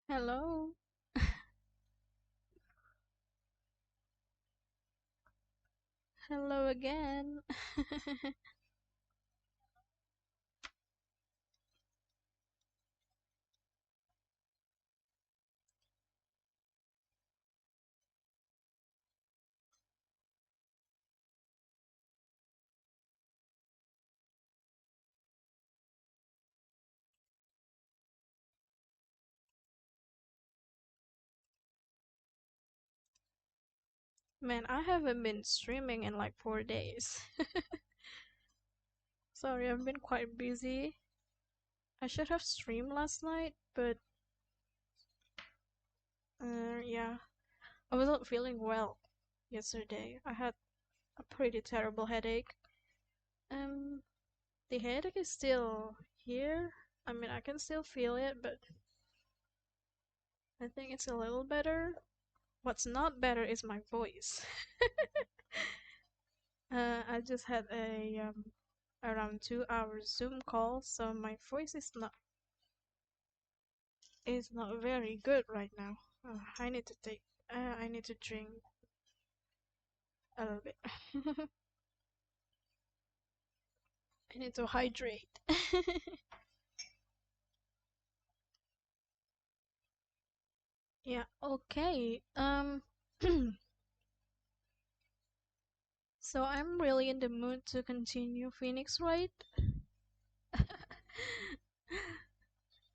Hello. Hello again. Man, I haven't been streaming in like 4 days. Sorry, I've been quite busy. I should have streamed last night, but yeah, I wasn't feeling well yesterday. I had a pretty terrible headache. Um, the headache is still here. I mean, I can still feel it, but I think it's a little better. What's not better is my voice. I just had a around 2 hours Zoom call, so my voice is not very good right now. I need to drink a little bit. I need to hydrate. Yeah, okay. So I'm really in the mood to continue Phoenix, right? I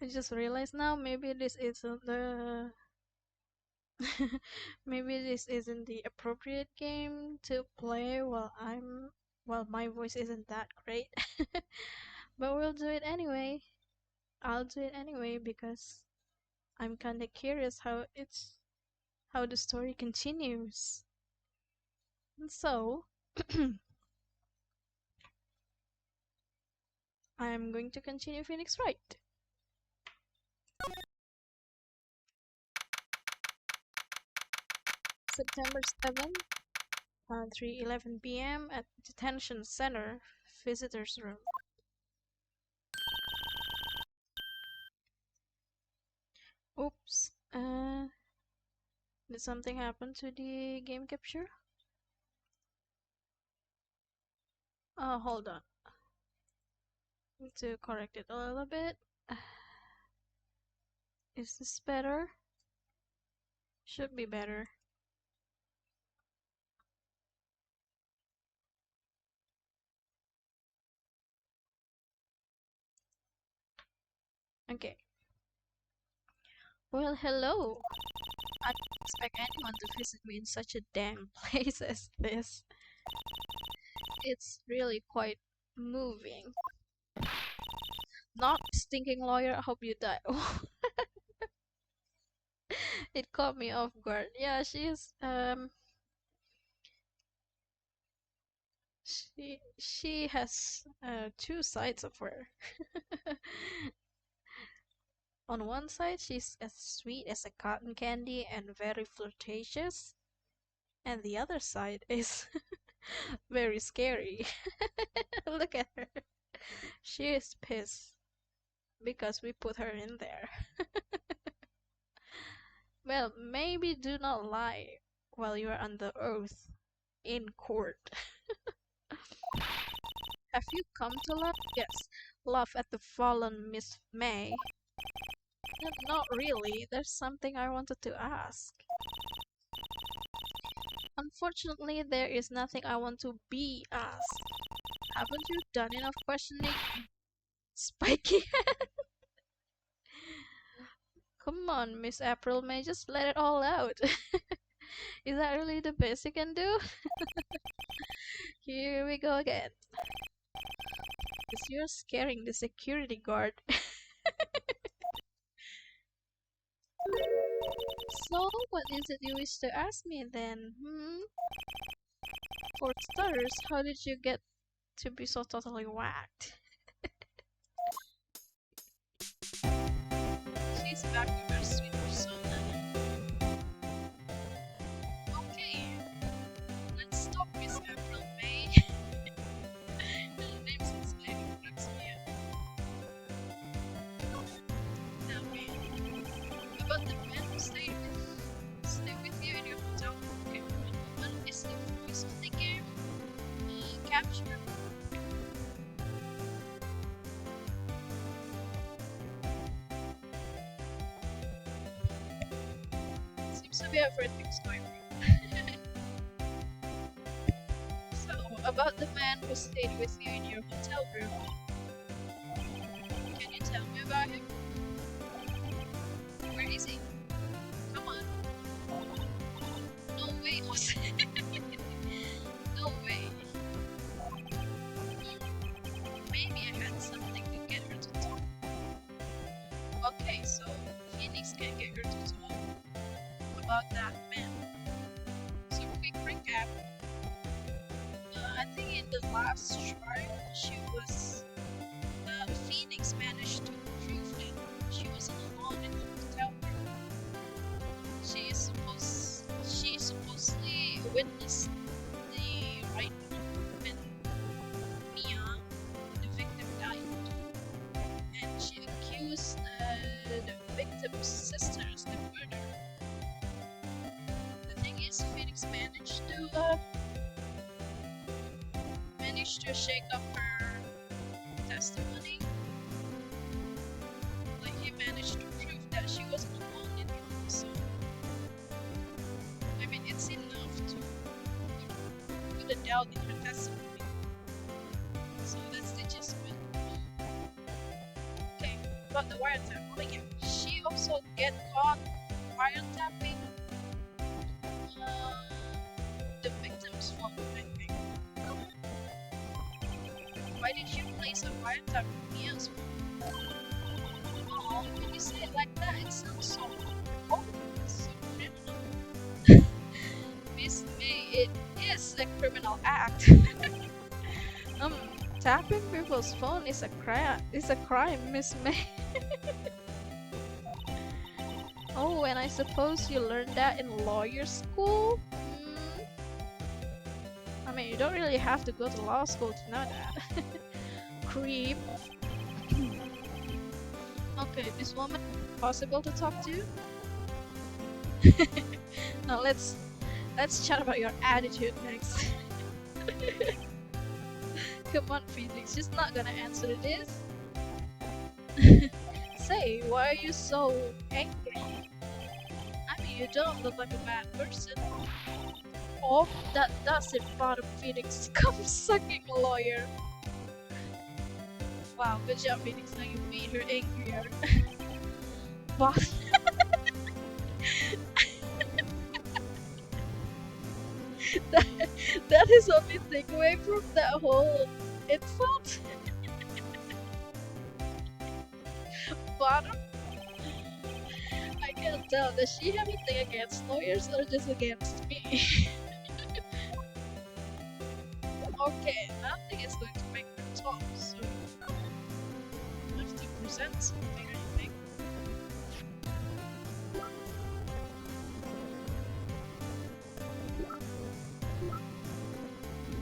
just realized now maybe this isn't the maybe this isn't the appropriate game to play while my voice isn't that great. But we'll do it anyway. I'll do it anyway because I'm kinda curious how the story continues. And so I'm going to continue Phoenix Wright. September 7th, 3:11 p.m. at Detention Center, Visitors Room. Oops. Did something happen to the game capture? Hold on. Need to correct it a little bit. Is this better? Should be better. Okay. Well, hello. I didn't expect anyone to visit me in such a damn place as this. It's really quite moving. Not stinking lawyer, I hope you die. It caught me off guard. Yeah, she has two sides of her. On one side, she's as sweet as a cotton candy and very flirtatious, and the other side is very scary. Look at her. She is pissed because we put her in there. Well, maybe do not lie while you are on the oath in court. Have you come to laugh? Yes, laugh at the fallen Miss May. Not really. There's something I wanted to ask. Unfortunately, there is nothing I want to be asked. Haven't you done enough questioning? Spiky. Come on, Miss April May, just let it all out. Is that really the best you can do? Here we go again. Because you're scaring the security guard. So, what is it you wish to ask me then? For starters, how did you get to be so totally whacked? She's back with her sweet persona. Okay, let's stop Miss April May. Her name sounds like it cracks me up. Okay. About the Capture. Seems to be everything's going wrong. So, about the man who stayed with you in your hotel room. Can you tell me about him? Where is he? Come on. No way, Jose. No way. Maybe I had something to get her to talk. Okay, so Phoenix can get her to talk about that man. So quick recap. I think in the last trial, Phoenix managed to prove that she wasn't alone in the hotel room. She supposedly witnessed the right when Mia, the victim, died, and she accused the victim's sisters of murder. The thing is, Phoenix managed to shake up her testimony. Like, he managed to prove that she wasn't alone in it. So, I mean, it's enough to put a doubt in her testimony. So that's the gist of it. Okay, about the wiretap. Oh yeah, she also get caught wiretapping the victim's phone, I think. Why did you place a wiretap on Mia's phone? Oh, when you say it like that, it sounds so so criminal. Miss May, it is a criminal act. Tapping people's phone is a crime, Miss May. Oh, and I suppose you learned that in lawyer school? I mean, you don't really have to go to law school to know that. Creep. Okay, this woman possible to talk to? Now let's chat about your attitude next. Come on, Phoenix, she's not gonna answer this. Say, why are you so angry? I mean, you don't look like a bad person. Oh, that doesn't bother Phoenix. Come sucking a lawyer. Wow, good job, Phoenix. Now you made her angrier. But that is only takeaway from that whole insult. Bottom. I can't tell. Does she have anything against lawyers or just against me? Okay, nothing is going to make her talk, so I have to present something, I think.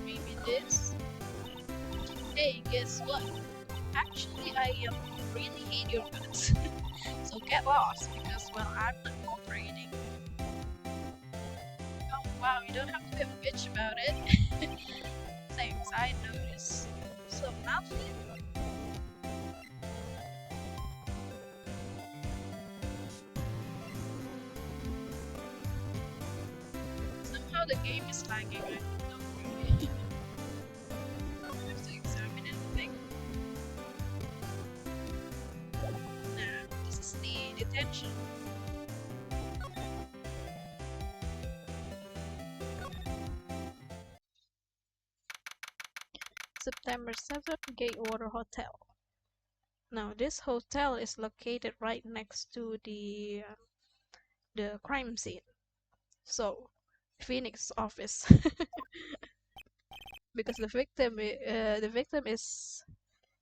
Maybe this? Hey, guess what? Actually, I really hate your guts. So get lost, because, well, I'm not cooperating. Oh wow, you don't have to be a bitch about it. Things I notice. So nothing. Somehow the game is lagging. I don't really have to examine anything. Nah, this is the detention. September 7th, Gatewater Hotel. Now, this hotel is located right next to the crime scene. So, Phoenix office. Because the victim is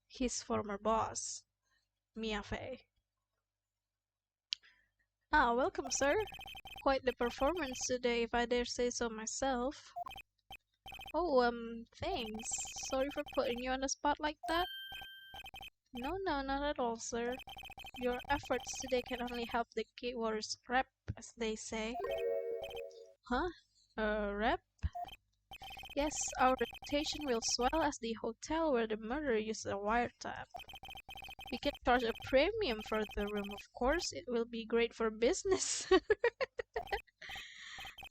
his former boss, Mia Fey. Ah, welcome, sir. Quite the performance today, if I dare say so myself. Oh, thanks. Sorry for putting you on the spot like that. No, not at all, sir. Your efforts today can only help the Gatewater's rep, as they say. Huh? Rep? Yes, our reputation will swell as the hotel where the murderer used a wiretap. We can charge a premium for the room, of course. It will be great for business.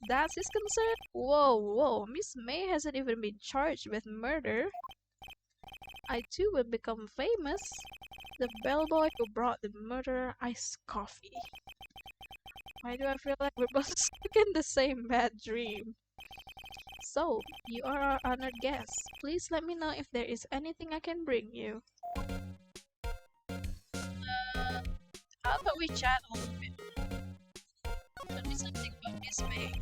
That's his concern? Whoa, whoa, Miss May hasn't even been charged with murder. I too will become famous. The bellboy who brought the murderer iced coffee. Why do I feel like we're both stuck in the same bad dream? So, you are our honored guest. Please let me know if there is anything I can bring you. How about we chat a little bit? Tell me something about Miss May.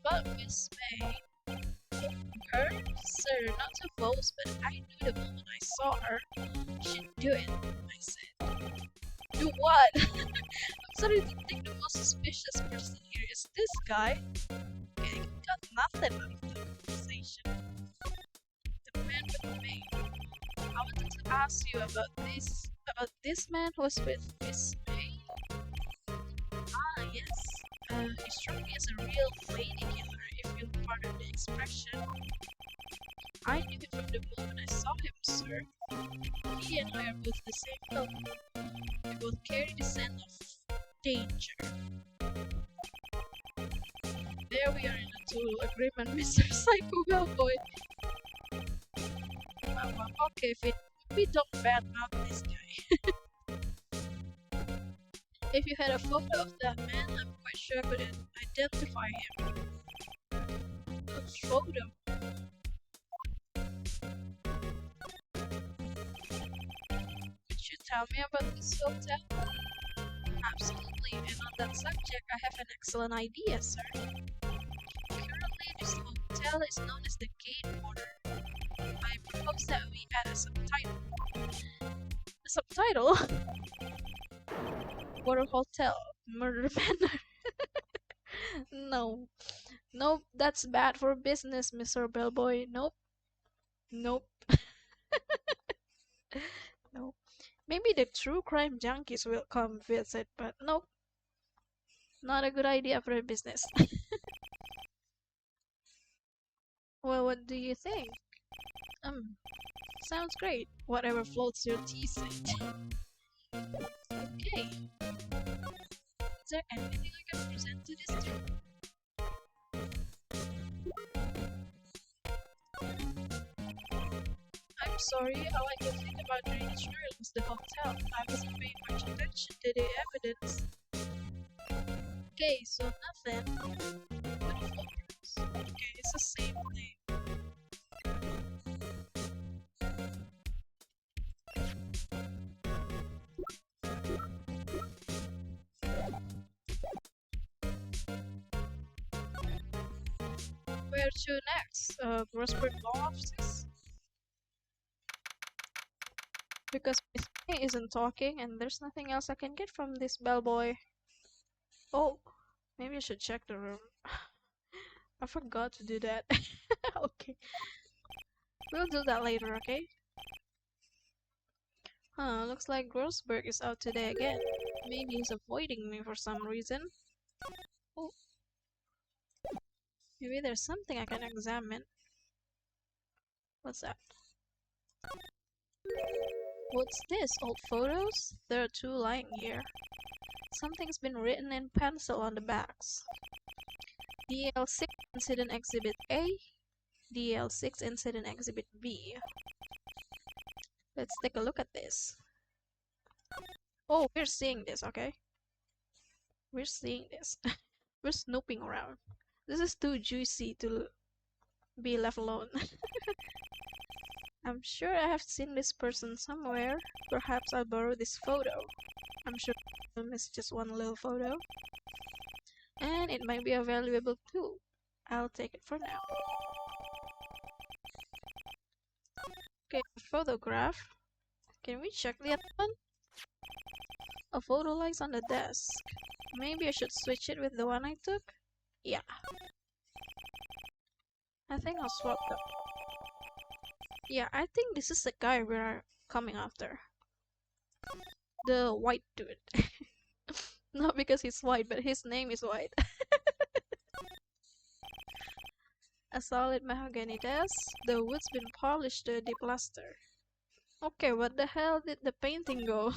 About Miss May. Her? Sir, not to boast, but I knew the moment I saw her. She'd do it, I said. Do what? I'm starting to think the most suspicious person here is this guy. Okay, got nothing out of the conversation. The man with me. I wanted to ask you about this man who was with Miss May. Ah, yes. He struck me as a real lady killer, if you'll pardon the expression. I knew it from the moment I saw him, sir. He and I are both the same ilk. We both carry the scent of danger. There we are in a total agreement, Mr. Psycho Bellboy. Okay, Finn, we don't badmouth this guy. If you had a photo of that man, I'm quite sure I could identify him. A photo? Could you tell me about this hotel? Absolutely, and on that subject, I have an excellent idea, sir. Currently, this hotel is known as the Gate Water. I propose that we add a subtitle. A subtitle? Water Hotel, Murder Manor. No. Nope, that's bad for business, Mr. Bellboy. Nope. Nope. Nope. Maybe the true crime junkies will come visit, but nope. Not a good idea for a business. Well, what do you think? Sounds great. Whatever floats your teasage. Okay. Is there anything I can present to this trip? I'm sorry, all I could think about during the trial was the hotel. I wasn't paying much attention to the evidence. Okay, so nothing. Good photos. Okay, it's the same thing. Where to next? Grossberg Law Offices? Because Miss May isn't talking and there's nothing else I can get from this bellboy. Oh, maybe I should check the room. I forgot to do that. Okay. We'll do that later, okay? Huh, looks like Grossberg is out today again. Maybe he's avoiding me for some reason. Oh. Maybe there's something I can examine. What's that? What's this? Old photos? There are two lying here. Something's been written in pencil on the backs. DL6 Incident Exhibit A, DL6 Incident Exhibit B. Let's take a look at this. Oh, we're seeing this, okay? We're seeing this. We're snooping around. This is too juicy to be left alone. I'm sure I have seen this person somewhere. Perhaps I'll borrow this photo. I'm sure it's just one little photo. And it might be a valuable clue. I'll take it for now. Okay, photograph. Can we check the other one? A photo lies on the desk. Maybe I should switch it with the one I took? Yeah. I think I'll swap them. Yeah, I think this is the guy we're coming after. The white dude. Not because he's white, but his name is white. A solid mahogany desk. The wood's been polished to a deep luster. Okay, what the hell did the painting go?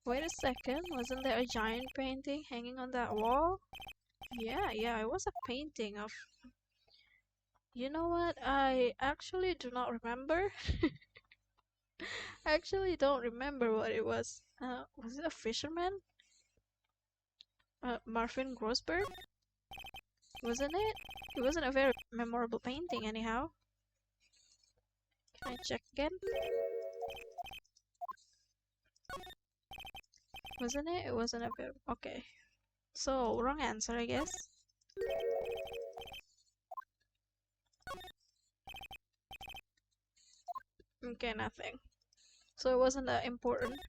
Wait a second, wasn't there a giant painting hanging on that wall? Yeah, it was a painting of... You know what? I actually do not remember. I actually don't remember what it was. Was it a fisherman? Marvin Grossberg? Wasn't it? It wasn't a very memorable painting anyhow. Can I check again? Wasn't it? It wasn't a very... Okay. So, wrong answer, I guess. Okay, nothing. So it wasn't that important.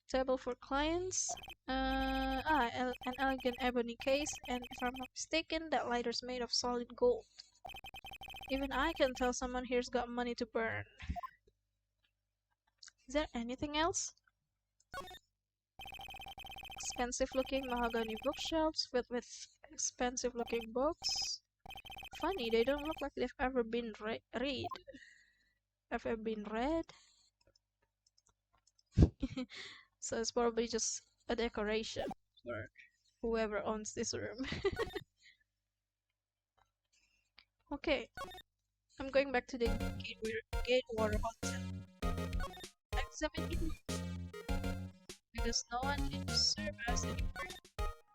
Table for clients. An elegant ebony case, and if I'm not mistaken, that lighter's made of solid gold. Even I can tell someone here's got money to burn. Is there anything else? Expensive looking mahogany bookshelves filled with expensive looking books. Funny, they don't look like they've ever been read. Ever been read? So it's probably just a decoration for whoever owns this room. Okay, I'm going back to the Gatewater Hotel. Examine the room, because no one can serve us anymore.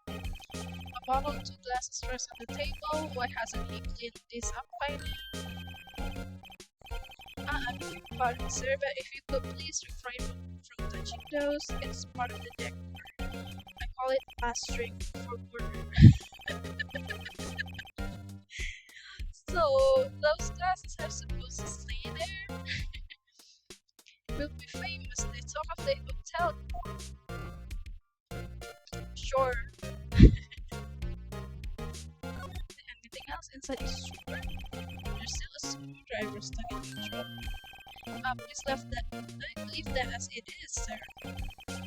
A bottle and 2 glasses rest on the table. Why hasn't he cleaned this up by now? Pardon, sir, but if you could please refrain from touching those, it's part of the decor. I call it plastering for order. So, those glasses are supposed to stay there? We'll be famous. They talk of the hotel. Sure. Anything else inside this drawer? There's still a screwdriver stuck in the drawer. Please left that. Leave that as it is, sir.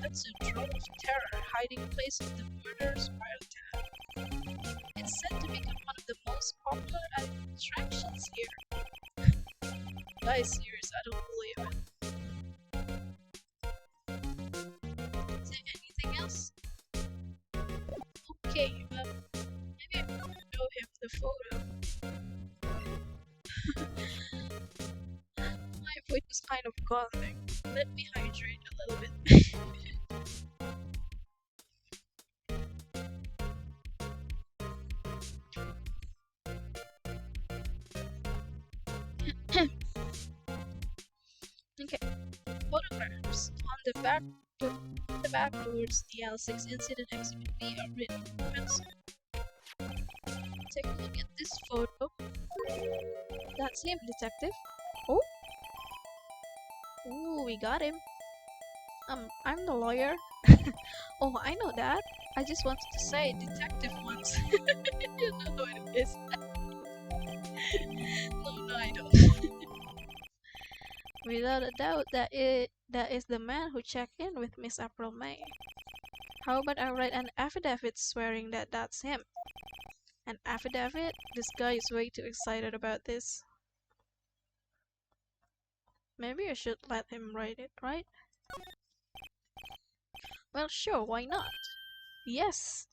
That's a drone of terror, hiding place of the murderous wild. It's said to become one of the most popular attractions here. Guys, serious, I don't believe it. Is there anything else? Okay, maybe I can show him the photo. My voice is kind of coughing. Let me hydrate a little bit. Okay, photographs. On the back towards the L6 incident exhibit B are written in pencil. Take a look at this photo. That's him, detective. Oh? Ooh, we got him. I'm the lawyer. Oh, I know that. I just wanted to say detective once. You know what it is. No, I don't. Without a doubt, that is the man who checked in with Miss April May. How about I write an affidavit swearing that that's him? An affidavit? This guy is way too excited about this. Maybe I should let him write it, right? Well, sure, why not? Yes!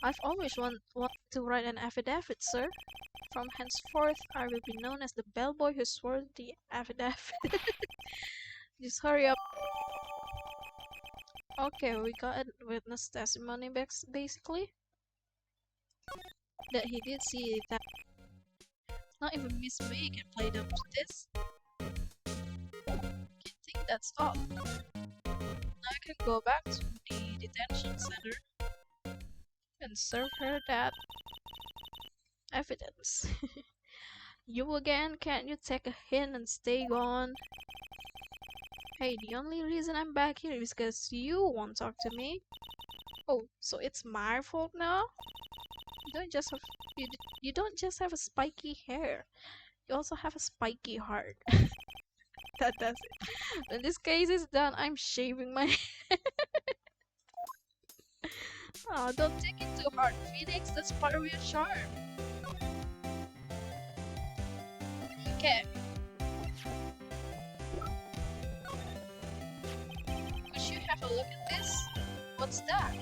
I've always wanted to write an affidavit, sir. From henceforth, I will be known as the bellboy who swore the affidavit. Just hurry up. Okay, we got a witness testimony basically. That he did see that. Not even Miss May can play up to this. I think that's all. Now I can go back to the detention center and serve her that evidence. You again? Can't you take a hint and stay gone? Hey, the only reason I'm back here is because you won't talk to me. Oh, so it's my fault now? You don't just have a spiky hair. You also have a spiky heart. That does it. When this case is done, I'm shaving my head. Oh, don't take it too hard, Phoenix. That's part of your charm. Okay. Could you have a look at this? What's that?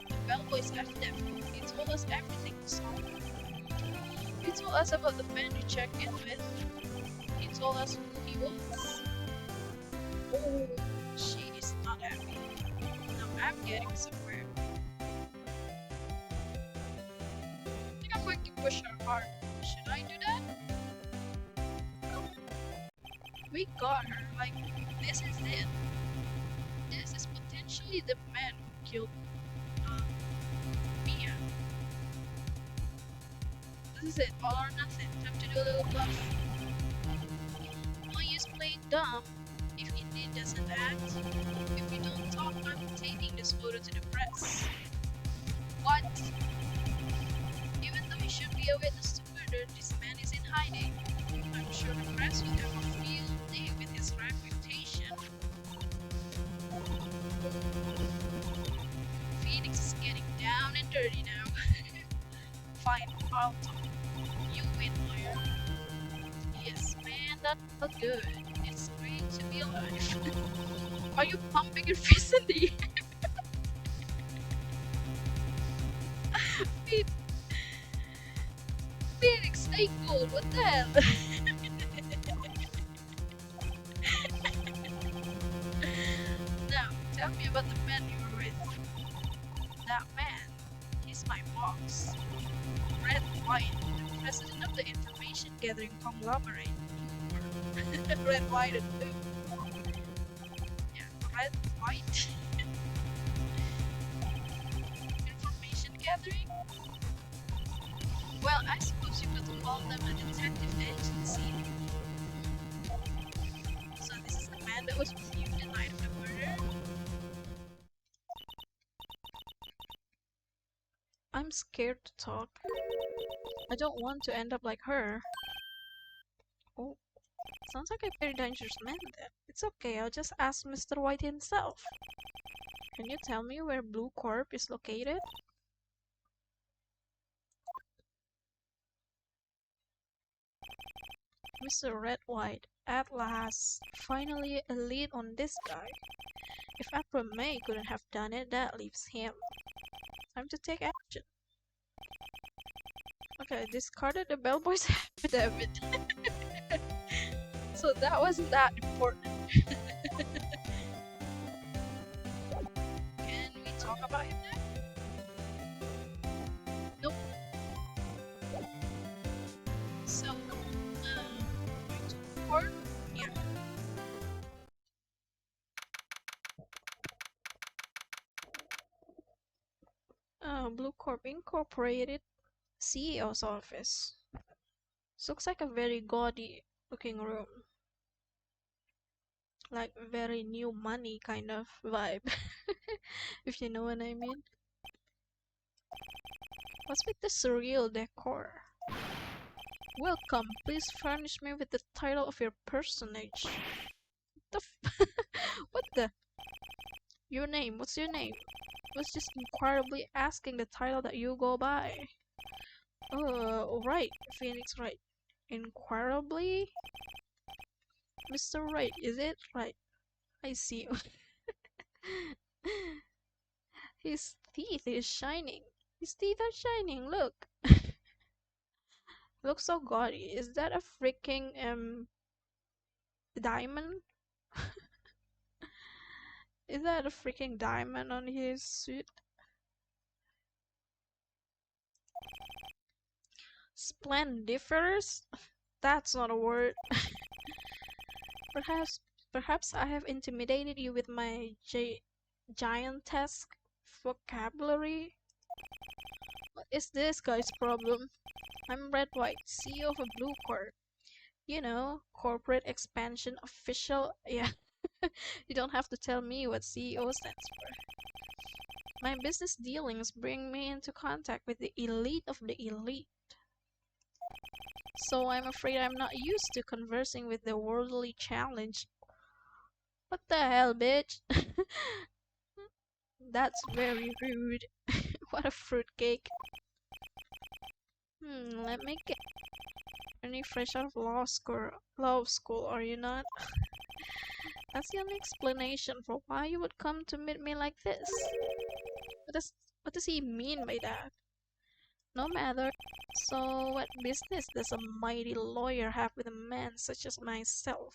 The bellboy's left them. He told us everything we saw. He told us about the man you checked in with. He told us who he was. Oh, she is not happy. Now I'm getting somewhere. I think I'm going to push her hard. Should I do that? We got her. Like, this is it. This is potentially the man who killed Mia. This is it. All or nothing. Time to do a little bluff. No use playing dumb. If Indy doesn't act, if we don't talk, I'm taking this photo to the press. What? Even though he should be a witness to murder, this man is in hiding. I'm sure the press will have a field day with his reputation. Phoenix is getting down and dirty now. Fine, I'll talk. You win, lawyer. Yes, man, that felt good. It's great to be alive. Are you pumping your fist in the air? Phoenix, stay cool. What the hell? Now, tell me about the man you were with. That man, he's my boss. Wright, the president of the information gathering conglomerate. Red, white, and blue. Yeah, red, white. Information gathering? Well, I suppose you could call them a detective agency. So this is the man that was with you the night of the murder? I'm scared to talk. I don't want to end up like her. Oh, sounds like a very dangerous man then. It's okay, I'll just ask Mr. White himself. Can you tell me where Blue Corp is located? Mr. Red White, at last. Finally a lead on this guy. If April May couldn't have done it, that leaves him. Time to take action. Okay, I discarded the bellboy's affidavit. So that wasn't that important. Can we talk about him now? Nope. So, going to court? Yeah. Blue Corp Incorporated CEO's office. This looks like a very gaudy looking room. Like very new money kind of vibe. If you know what I mean. What's with the surreal decor? Welcome, please furnish me with the title of your personage. What the? Your name, what's your name? I was just inquirably asking the title that you go by. Right, Phoenix Wright. Inquirably? Mr. Wright, is it? Right. I see. His teeth is shining. His teeth are shining, look. Looks so gaudy. Is that a freaking diamond? Is that a freaking diamond on his suit? Splendiferous? That's not a word. Perhaps I have intimidated you with my giantesque vocabulary. What is this guy's problem? I'm Red White, CEO of a Blue Corp. You know, corporate expansion official. Yeah, you don't have to tell me what CEO stands for. My business dealings bring me into contact with the elite of the elite. So I'm afraid I'm not used to conversing with the worldly challenged. What the hell, bitch? That's very rude. What a fruitcake. Let me get. Any fresh out of law school, are you not? That's the only explanation for why you would come to meet me like this. What does what does he mean by that? No matter. So what business does a mighty lawyer have with a man such as myself?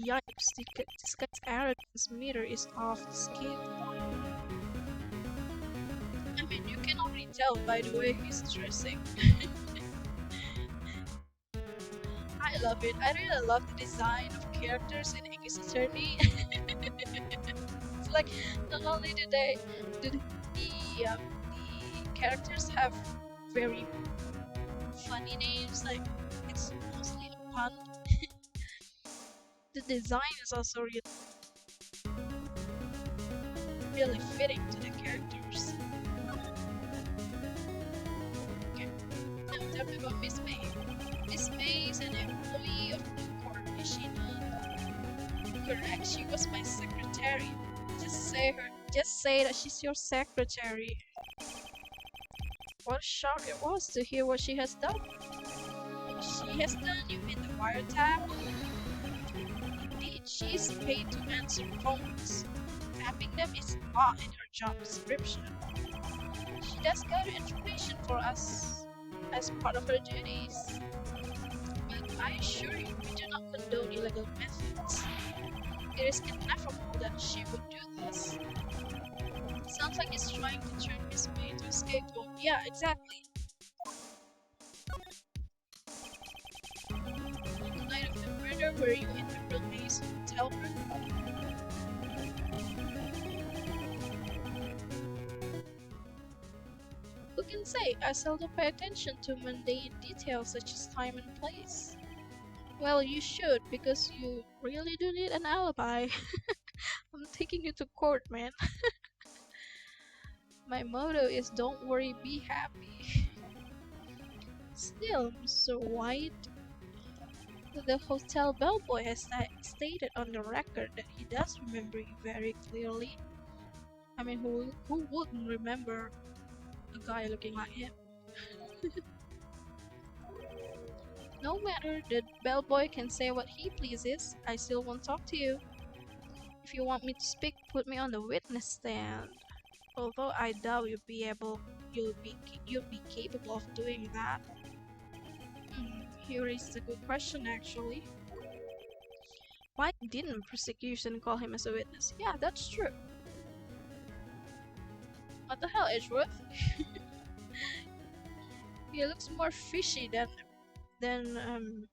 Yipes, this guy's arrogance meter is off the scale. I mean, you can already tell by the way he's dressing. I love it. I really love the design of characters in Ace Attorney. It's like not only do the characters have very funny names, like it's mostly a pun. The design is also really fitting to the characters. Okay, now tell me about Miss May. Miss May is an employee of the court, is she not? Correct, she was my secretary. Just say that she's your secretary. What a shock it was to hear what she has done. She has done, you mean the wiretap? Indeed, she is paid to answer phones. Tapping them is not in her job description. She does gather information for us as part of her duties. But I assure you, we do not condone illegal methods. It is ineffable that she would do this. Sounds like he's trying to turn Miss May to a scapegoat. Yeah, exactly. The night of the murder, were you in April May's hotel room? Who can say? I seldom pay attention to mundane details such as time and place. Well, you should, because you really do need an alibi. I'm taking you to court, man. My motto is don't worry, be happy. Still, Mr. White, the hotel bellboy has stated on the record that he does remember you very clearly. I mean, who wouldn't remember a guy looking like him? No matter, the bellboy can say what he pleases. I still won't talk to you. If you want me to speak, put me on the witness stand. Although I doubt you'll be capable of doing that. Here is a good question, actually. Why didn't prosecution call him as a witness? Yeah, that's true. What the hell, Edgeworth? He looks more fishy than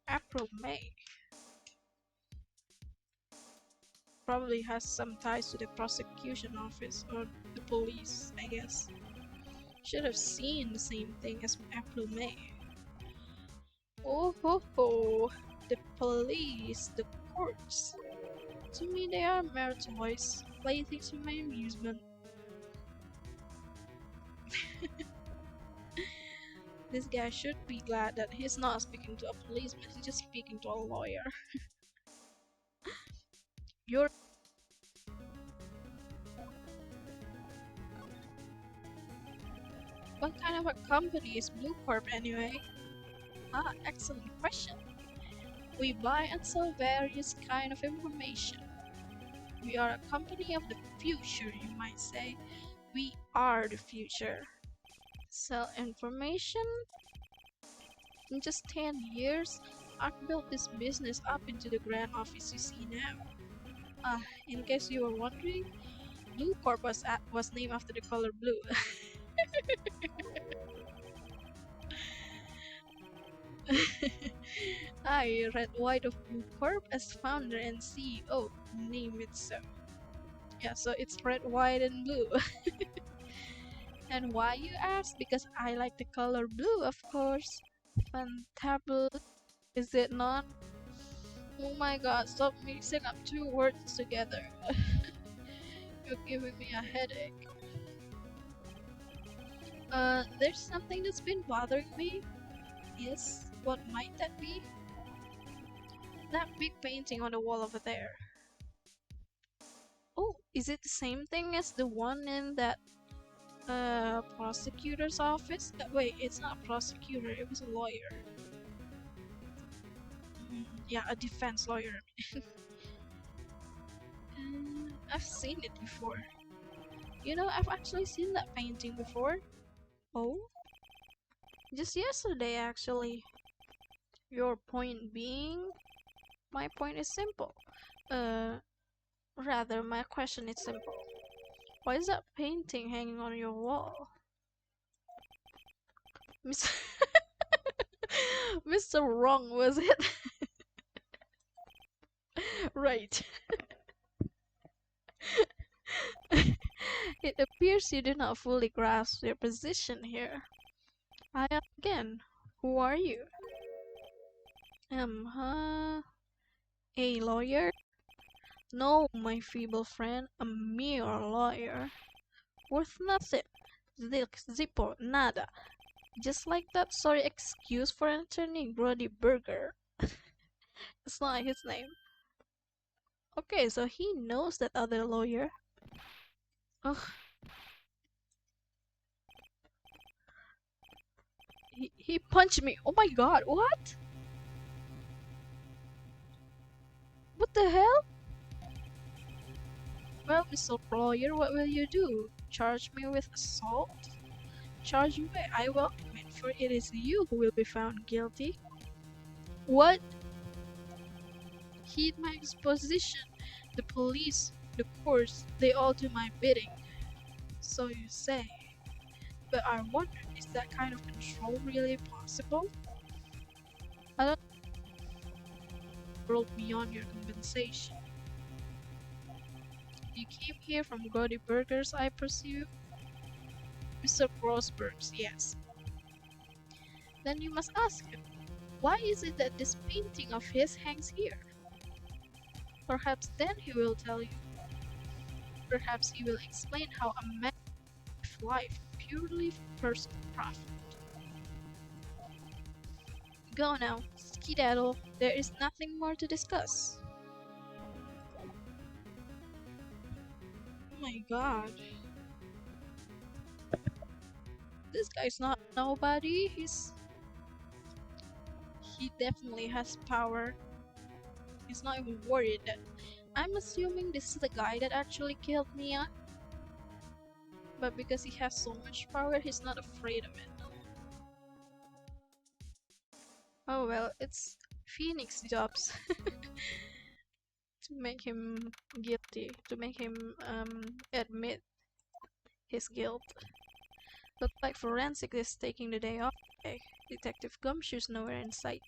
April May. Probably has some ties to the prosecution office or the police, I guess. Should have seen the same thing as April May. Oh ho ho! The police, the courts. To me, they are mere toys, playthings for my amusement. This guy should be glad that he's not speaking to a policeman, he's just speaking to a lawyer. You're. What kind of a company is Blue Corp anyway? Ah, excellent question. We buy and sell various kind of information. We are a company of the future, you might say. We are the future. Sell information? In just 10 years, I've built this business up into the grand office you see now. In case you were wondering, Blue Corp was named after the color blue. I read White of Blue Corp as founder and CEO. Name it so. Yeah, so it's red, white, and blue. And why, you ask? Because I like the color blue, of course. Fantabulous, is it not? Oh my god, stop mixing up two words together. You're giving me a headache. There's something that's been bothering me. Yes, what might that be? That big painting on the wall over there. Oh, is it the same thing as the one in that Prosecutor's office? Wait, it's not a prosecutor, it was a lawyer. Yeah, a defense lawyer. I've seen it before. You know, I've actually seen that painting before. Oh? Just yesterday, actually. Your point being? My point is simple. Uh, Rather, my question is simple. Why is that painting hanging on your wall? Mr. Mr. Wrong, was it? Right. It appears you do not fully grasp your position here. I am again. Who are you? A lawyer? No, my feeble friend, a mere lawyer. Worth nothing. Zippo, nada. Just like that sorry excuse for an attorney Grody Burger. It's not his name. Okay, so he knows that other lawyer. Ugh. He punched me. Oh my god, what? What the hell? Well, Mr. Lawyer, what will you do? Charge me with assault? Charge away, I welcome it, for it is you who will be found guilty. What? Heed my exposition. The police, the courts, they all do my bidding. So you say. But I wonder, is that kind of control really possible? I don't world beyond your compensation. You came here from Gaudy Burgers, I presume? Mr. Grossberg's, yes. Then you must ask him, why is it that this painting of his hangs here? Perhaps then he will tell you. Perhaps he will explain how a man lives life purely for personal profit. Go now, skedaddle. There is nothing more to discuss. Oh my god. This guy's not nobody. He definitely has power. He's not even worried that I'm assuming this is the guy that actually killed Mia. But because he has so much power, he's not afraid of it. Oh well, it's Phoenix's jobs to make him guilty, to make him admit his guilt. Looks like Forensic is taking the day off today. Detective Gumshoe's nowhere in sight.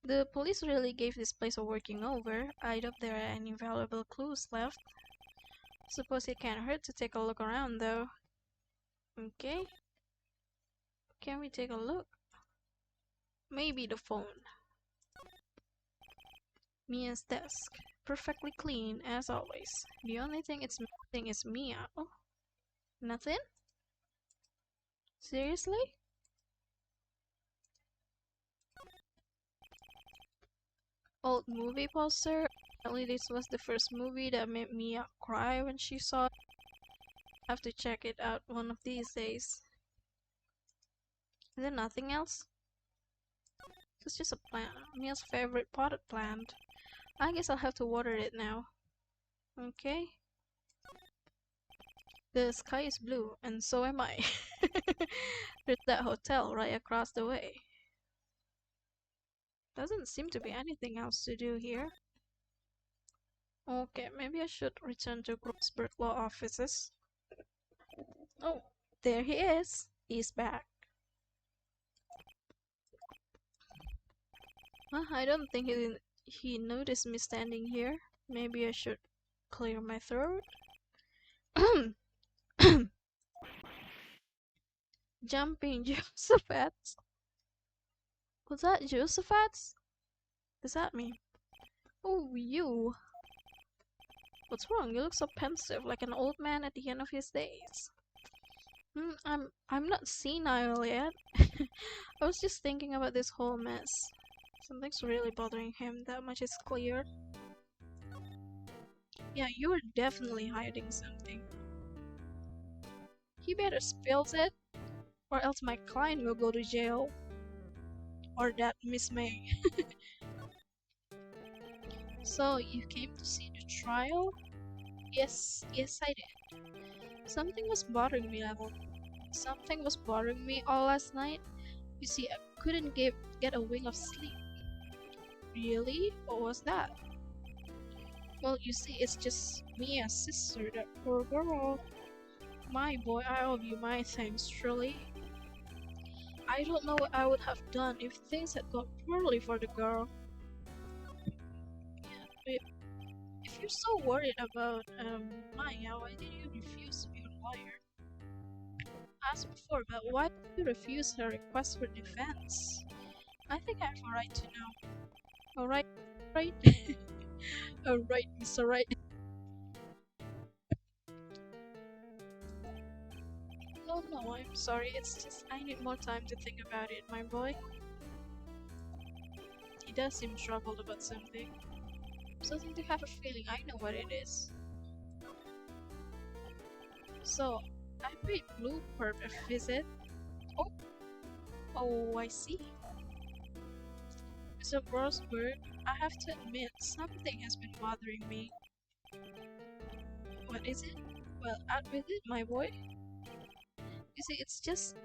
The police really gave this place a working over. I doubt there are any valuable clues left. Suppose it can't hurt to take a look around though. Okay. Can we take a look? Maybe the phone. Mia's desk. Perfectly clean, as always. The only thing it's missing is Mia. Oh, nothing? Seriously? Old movie poster? Apparently this was the first movie that made Mia cry when she saw it. Have to check it out one of these days. Is there nothing else? It's just a plant. Mia's favorite potted plant. I guess I'll have to water it now. Okay. The sky is blue, and so am I. There's that hotel right across the way. Doesn't seem to be anything else to do here. Okay, maybe I should return to Grossberg Law offices. Oh, there he is. He's back. I don't think he noticed me standing here. Maybe I should clear my throat. Jumping Josephats. Was that Josephats? Does that mean? Oh, you. What's wrong? You look so pensive, like an old man at the end of his days. I'm not senile yet. I was just thinking about this whole mess. Something's really bothering him, that much is clear. Yeah, you're definitely hiding something. He better spills it, or else my client will go to jail. Or that Miss May. So, you came to see the trial? Yes, I did. Something was bothering me, Level. Something was bothering me all last night. You see, I couldn't get a wink of sleep. Really? What was that? Well, you see, it's just Mia's sister, that poor girl. My boy, I owe you my thanks, truly. I don't know what I would have done if things had gone poorly for the girl. Yeah, if you're so worried about Maya, why did you refuse to be a lawyer? As before, but why did you refuse her request for defense? I think I have a right to know. Alright, right? Alright, Mr. Wright. No, I'm sorry. It's just I need more time to think about it, my boy. He does seem troubled about something. I'm starting to have a feeling I know what it is. So, I paid Blue Perp a visit. Oh, I see. Mr. Brosberg, I have to admit, something has been bothering me. What is it? Well, out with it, my boy. You see, it's just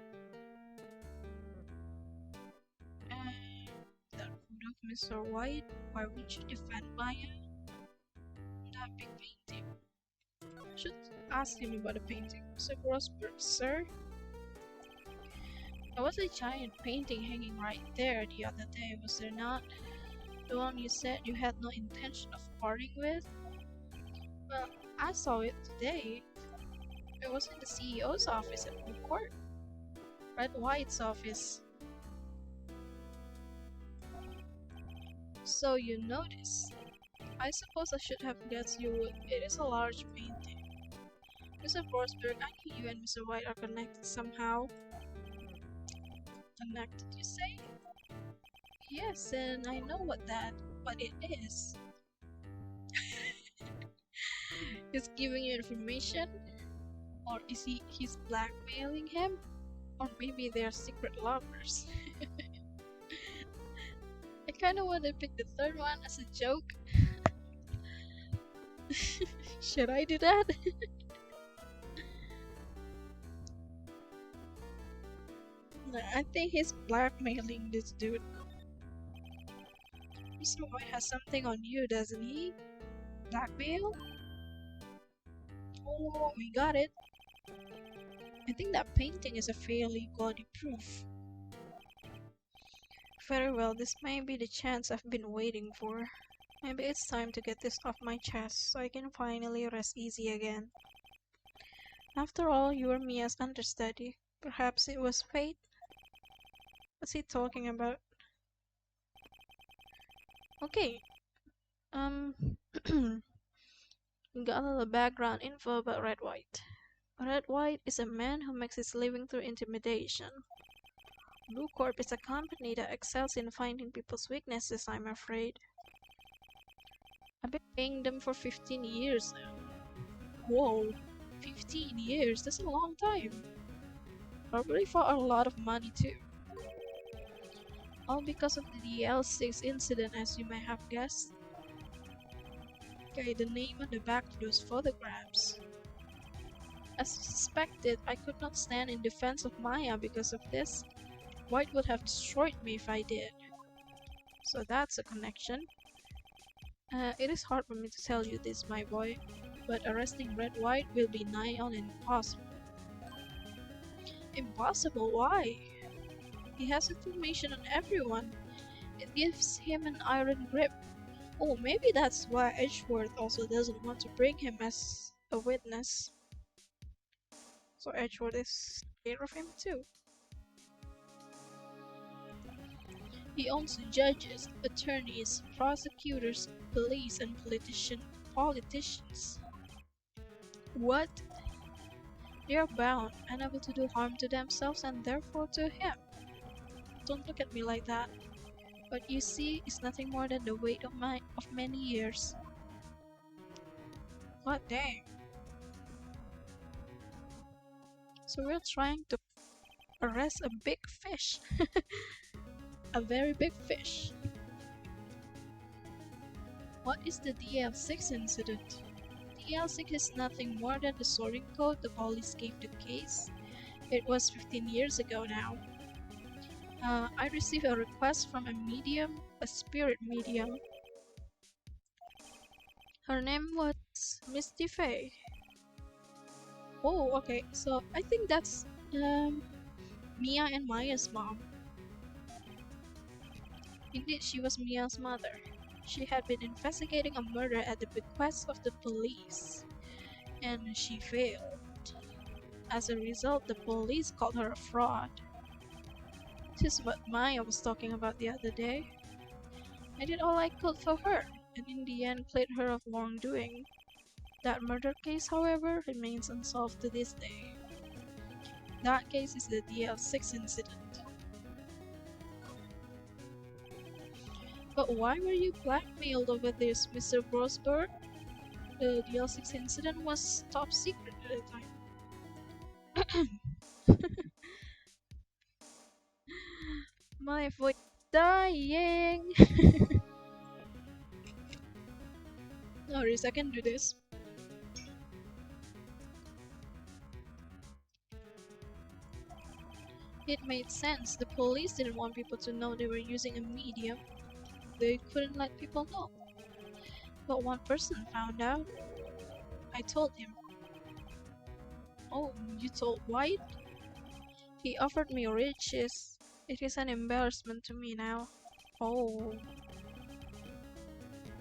that photo of Mr. White. Why would you defend Maya? That big painting. I should ask him about the painting. Mr. Brosberg, sir? There was a giant painting hanging right there the other day, was there not? The one you said you had no intention of parting with? Well, I saw it today. It was in the CEO's office at Blue Court. Red White's office. So you noticed. I suppose I should have guessed you would. It is a large painting. Mr. Forsberg, I knew you and Mr. White are connected somehow. Connected, you say? Yes, and I know what it is. He's giving you information? Or is he's blackmailing him? Or maybe they're secret lovers. I kinda wanna pick the third one as a joke. Should I do that? No, I think he's blackmailing this dude. Mr. White has something on you, doesn't he? Blackmail? Oh, we got it. I think that painting is a fairly gaudy proof. Very well, this may be the chance I've been waiting for. Maybe it's time to get this off my chest so I can finally rest easy again. After all, you were Mia's understudy. Perhaps it was fate? What's he talking about? Okay, we got a little background info about Red White. Red White is a man who makes his living through intimidation. Blue Corp is a company that excels in finding people's weaknesses, I'm afraid. I've been paying them for 15 years now. Whoa, 15 years? That's a long time. Probably for a lot of money too. All because of the L6 incident, as you may have guessed. Okay, the name on the back of those photographs. As suspected, I could not stand in defense of Maya because of this. White would have destroyed me if I did. So that's a connection. It is hard for me to tell you this, my boy, but arresting Red White will be nigh on impossible. Impossible? Why? He has information on everyone. It gives him an iron grip. Oh, maybe that's why Edgeworth also doesn't want to bring him as a witness. So Edgeworth is scared of him too. He owns judges, attorneys, prosecutors, police, and politicians. What? They are bound, unable to do harm to themselves and therefore to him. Don't look at me like that. What you see is nothing more than the weight of many years. God dang. So we're trying to arrest a big fish. A very big fish. What is the DL6 incident? DL6 is nothing more than the sorting code the police gave the case. It was 15 years ago now. I received a request from a medium, a spirit medium. Her name was Misty Faye. Oh, okay, so I think that's Mia and Maya's mom. Indeed, she was Mia's mother. She had been investigating a murder at the bequest of the police, and she failed. As a result, the police called her a fraud. This is what Maya was talking about the other day. I did all I could for her, and in the end cleared her of wrongdoing. That murder case, however, remains unsolved to this day. That case is the DL6 incident. But why were you blackmailed over this, Mr. Grossberg? The DL6 incident was top secret at the time. My voice dying. No worries, I can do this. It made sense. The police didn't want people to know they were using a medium. They couldn't let people know. But one person found out. I told him. Oh, you told Wright? He offered me riches. It is an embarrassment to me now. Oh.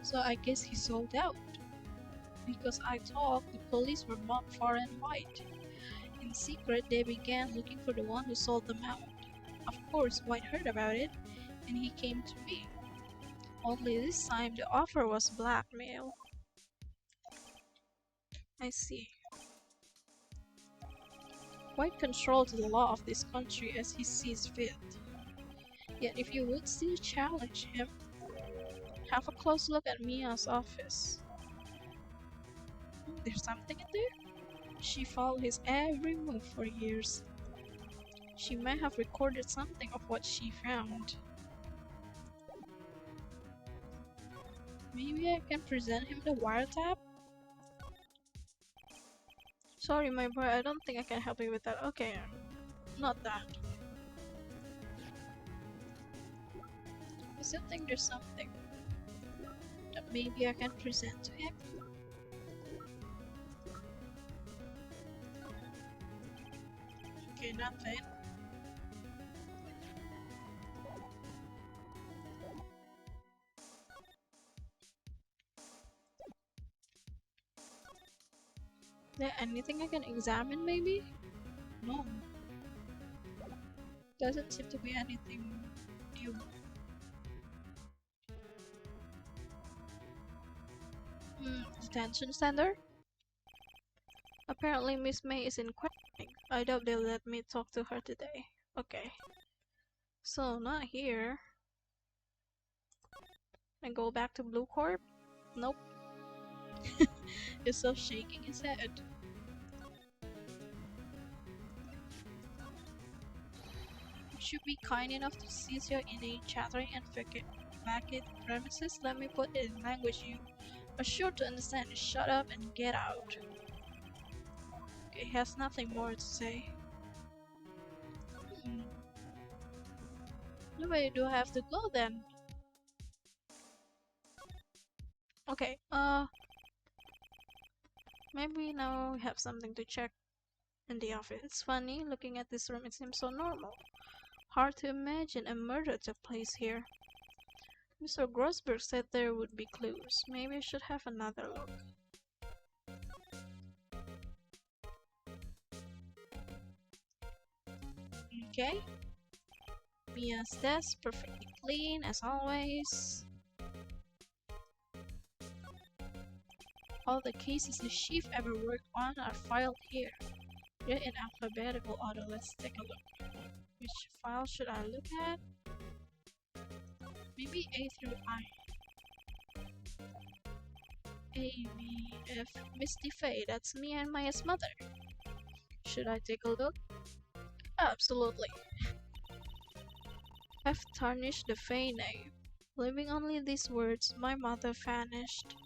So I guess he sold out. Because I talked, the police were mobbed far and wide. In secret, they began looking for the one who sold them out. Of course, White heard about it, and he came to me. Only this time, the offer was blackmail. I see. White controls the law of this country as he sees fit. Yet if you would still challenge him, have a close look at Mia's office. There's something in there? She followed his every move for years. She may have recorded something of what she found. Maybe I can present him the wiretap? Sorry, my boy, I don't think I can help you with that. Okay, not that. I still think there's something that maybe I can present to him. Okay, nothing. Is there anything I can examine, maybe? No. Doesn't seem to be anything new. Detention center? Apparently Miss May is in questioning. I doubt they'll let me talk to her today. Okay. So, not here. And go back to Blue Corp? Nope. He's still shaking his head. You should be kind enough to cease your inane chattering and vacate premises. Let me put it in language you are sure to understand. Shut up and get out. Okay, he has nothing more to say. Where do I have to go then? Okay, maybe now we have something to check in the office. It's funny, looking at this room it seems so normal. Hard to imagine a murder took place here. Mr. Grossberg said there would be clues. Maybe I should have another look. Okay. Mia's desk, perfectly clean as always. All the cases the chief ever worked on are filed here. They're in alphabetical order. Let's take a look. Which file should I look at? Maybe A through I. A, B, F. Misty Faye, that's me and Maya's mother. Should I take a look? Absolutely. I've tarnished the Fey name. Leaving only these words, my mother vanished.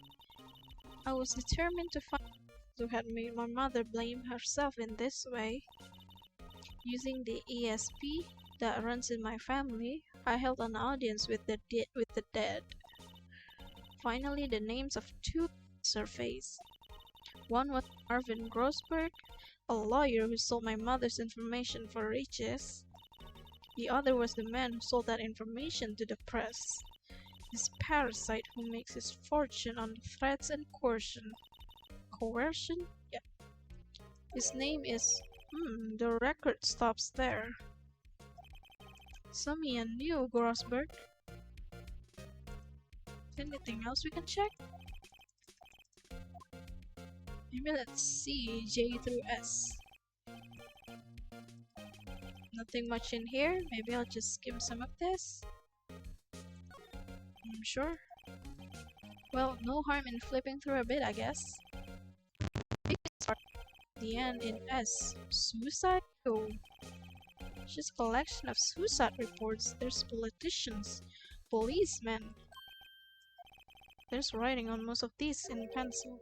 I was determined to find who had made my mother blame herself in this way. Using the ESP that runs in my family, I held an audience with the dead. Finally, the names of two surfaced. One was Marvin Grossberg, a lawyer who sold my mother's information for riches. The other was the man who sold that information to the press. This parasite who makes his fortune on threats and coercion. Coercion? Yeah. His name is... the record stops there. Someone knew Grossberg. Anything else we can check? Maybe let's see J through S. Nothing much in here. Maybe I'll just skim some of this. Sure. Well, no harm in flipping through a bit, I guess. The end in S. Suicide? Oh. Just a collection of suicide reports. There's politicians, policemen. There's writing on most of these in pencil.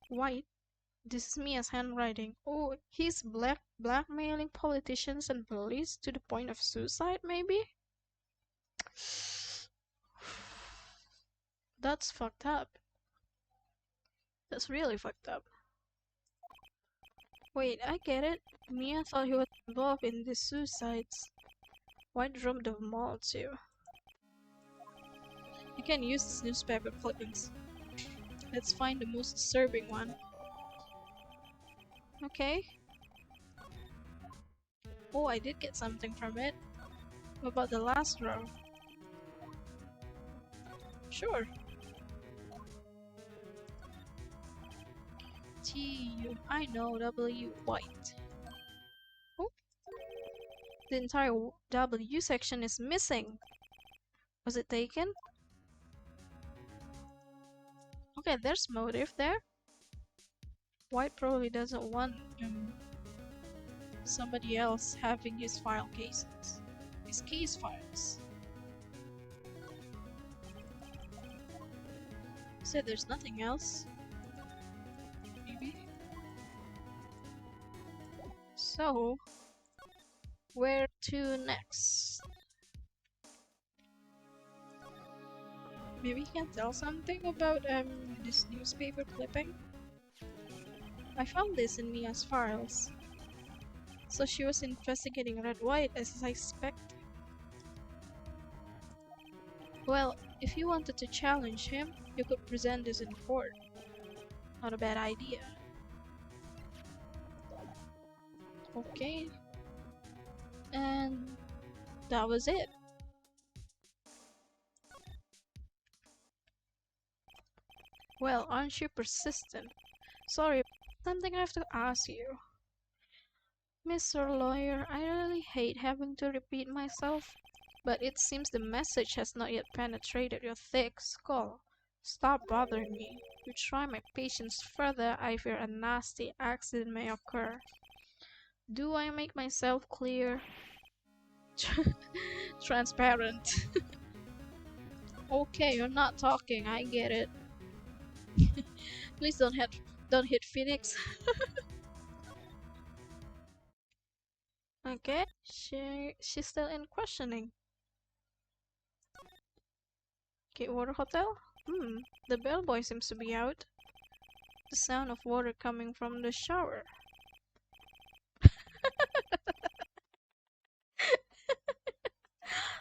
White. This is Mia's handwriting. Oh, he's blackmailing politicians and police to the point of suicide, maybe? That's fucked up. That's really fucked up. Wait, I get it. Mia thought he was involved in these suicides. White dropped them all too. You can use these newspaper clippings. Let's find the most disturbing one. Okay. Oh, I did get something from it. What about the last row? Sure. I know, W White. Oh. The entire W section is missing. Was it taken? Okay, there's motive there. White probably doesn't want somebody else having his file cases. His case files. Said there's nothing else. Maybe. So, where to next? Maybe he can tell something about this newspaper clipping? I found this in Mia's files. So she was investigating Red White as I expected. Well, if you wanted to challenge him, you could present this in court. Not a bad idea. Okay. And that was it. Well, aren't you persistent? Sorry, something I have to ask you. Mr. Lawyer, I really hate having to repeat myself, but it seems the message has not yet penetrated your thick skull. Stop bothering me. You try my patience further, I fear a nasty accident may occur. Do I make myself clear? Transparent. Okay, you're not talking, I get it. Please don't hit Phoenix. Okay, she's still in questioning. Gatewater Hotel? The bellboy seems to be out. The sound of water coming from the shower.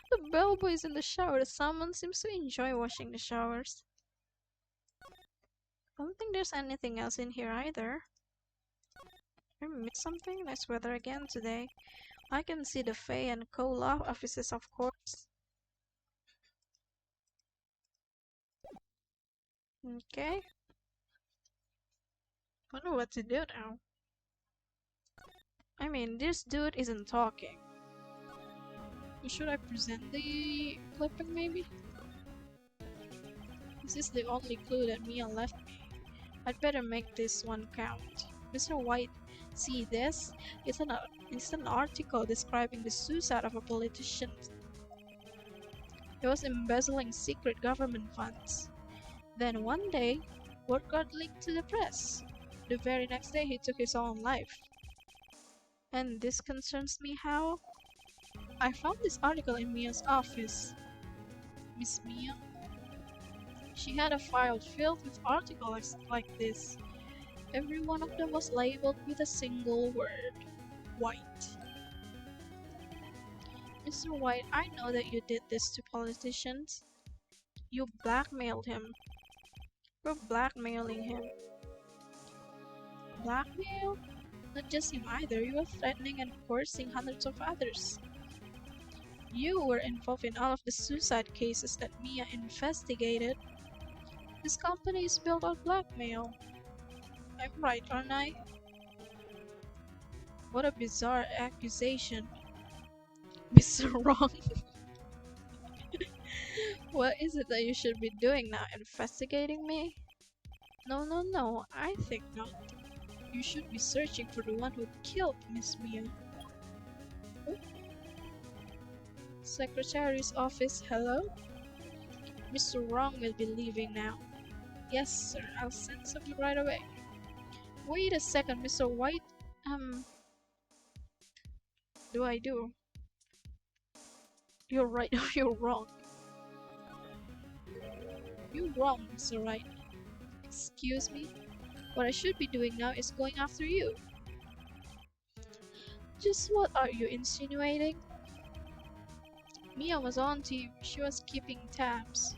The bellboy is in the shower. Someone seems to enjoy washing the showers. I don't think there's anything else in here either. I missed something? Nice weather again today. I can see the Faye and Co law offices, of course. Okay. Wonder what to do now. I mean, this dude isn't talking. Should I present the clipping maybe? This is the only clue that Mia left me. I'd better make this one count. Mr. White, See this? It's an article describing the suicide of a politician. He was embezzling secret government funds. Then one day, word got leaked to the press. The very next day, he took his own life. And this concerns me how? I found this article in Mia's office. Miss Mia? She had a file filled with articles like this. Every one of them was labeled with a single word. White. Mr. White, I know that you did this to politicians. You blackmailed him. You're blackmailing him. Blackmail? Not just him either, you were threatening and coercing hundreds of others. You were involved in all of the suicide cases that Mia investigated. This company is built on blackmail. I'm right, aren't I? What a bizarre accusation. Mr. Wrong. What is it that you should be doing now? Investigating me? No, I think not. You should be searching for the one who killed Miss Mia. Oh. Secretary's office, hello? Mr. Wrong will be leaving now. Yes, sir, I'll send someone right away. Wait a second, Mr. White. Do I do? You're right, you're wrong. You're wrong, Mr. Wright. Excuse me? What I should be doing now is going after you. Just what are you insinuating? Mia was on to you. She was keeping tabs.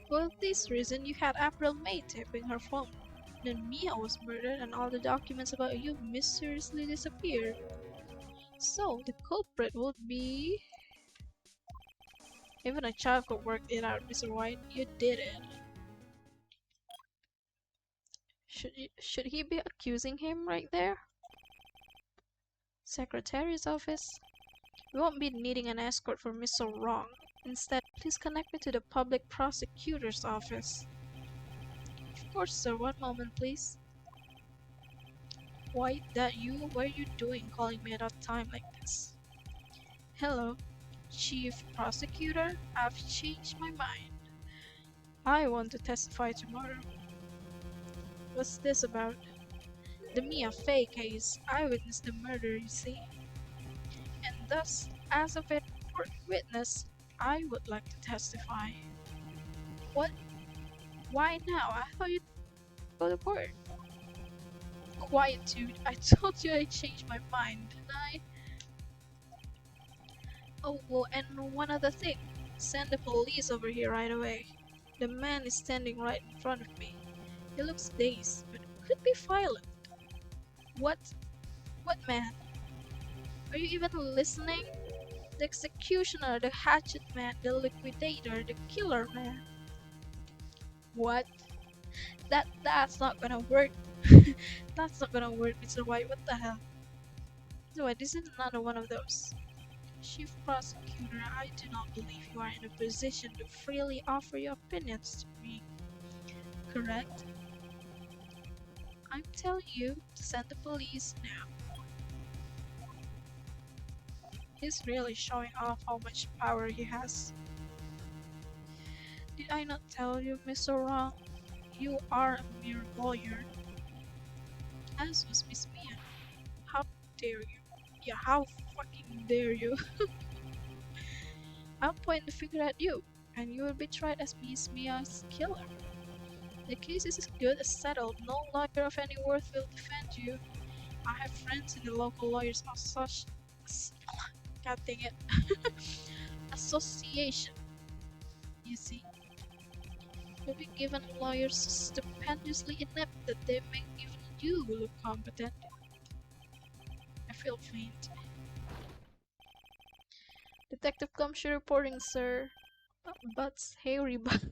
For this reason, you had April May taping her phone. Then Mia was murdered and all the documents about you mysteriously disappeared. So, the culprit would be... Even a child could work it out, Mr. White. You did it. Should he be accusing him right there? Secretary's office? We won't be needing an escort for Mr. Wrong. Instead, please connect me to the public prosecutor's office. Of course, sir. One moment, please. White, that you? What are you doing calling me at a time like this? Hello, Chief Prosecutor. I've changed my mind. I want to testify tomorrow. What's this about? The Mia Fey case. I witnessed the murder, you see. And thus, as a very important witness, I would like to testify. What? Why now? I thought you'd go to court. Quiet, dude. I told you I changed my mind, didn't I? Oh, well, and one other thing. Send the police over here right away. The man is standing right in front of me. He looks dazed, but could be violent. What? What man? Are you even listening? The executioner, the hatchet man, the liquidator, the killer man. What? That's not gonna work. That's not gonna work, Mr. White. What the hell? Mr. White, this is another one of those. Chief Prosecutor, I do not believe you are in a position to freely offer your opinions to me. Correct? I'm telling you to send the police now. He's really showing off how much power he has. Did I not tell you, Mr. Wrong? You are a mere lawyer. As was Miss Mia. How dare you? Yeah, how fucking dare you? I'll point the finger at you, and you will be tried as Miss Mia's killer. The case is as good as settled. No lawyer of any worth will defend you. I have friends in the local lawyers God dang it. Association. You see, you'll be given lawyers stupendously inept that they make even you look competent. I feel faint. Detective Gumshoe reporting, sir. Butts, hairy butts.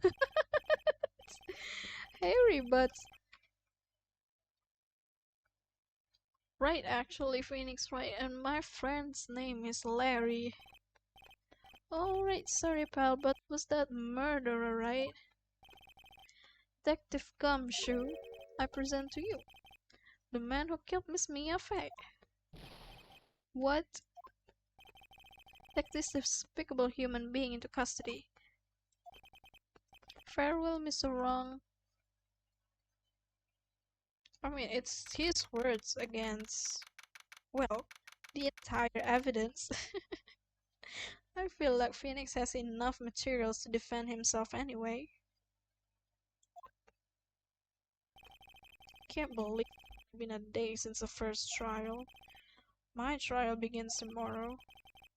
Hairy butts. Right, actually, Phoenix, right, and my friend's name is Larry. Alright, sorry pal, but was that murderer, right? Detective Gumshoe, I present to you The man who killed Miss Mia Fey. What? Take this despicable human being into custody. Farewell, Mr. Wrong. I mean, it's his words against, well, the entire evidence. I feel like Phoenix has enough materials to defend himself anyway. Can't believe it's been a day since the first trial. My trial begins tomorrow.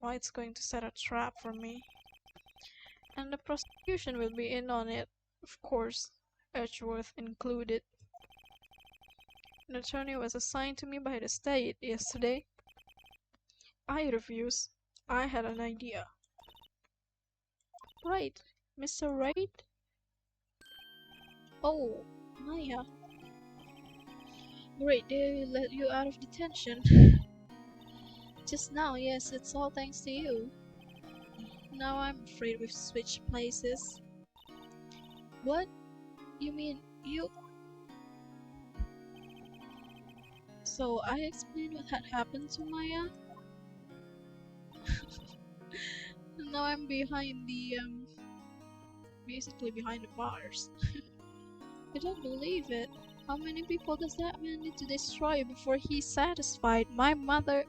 Wright's going to set a trap for me. And the prosecution will be in on it, of course, Edgeworth included. An attorney was assigned to me by the state yesterday. I refused. I had an idea. Right, Mr. Wright? Oh, Maya. Great, they let you out of detention. Just now, yes, it's all thanks to you. Now I'm afraid we've switched places. What? You mean you? So I explained what had happened to Maya? Now I'm behind the, basically behind the bars. I don't believe it. How many people does that man need to destroy before he's satisfied? My mother,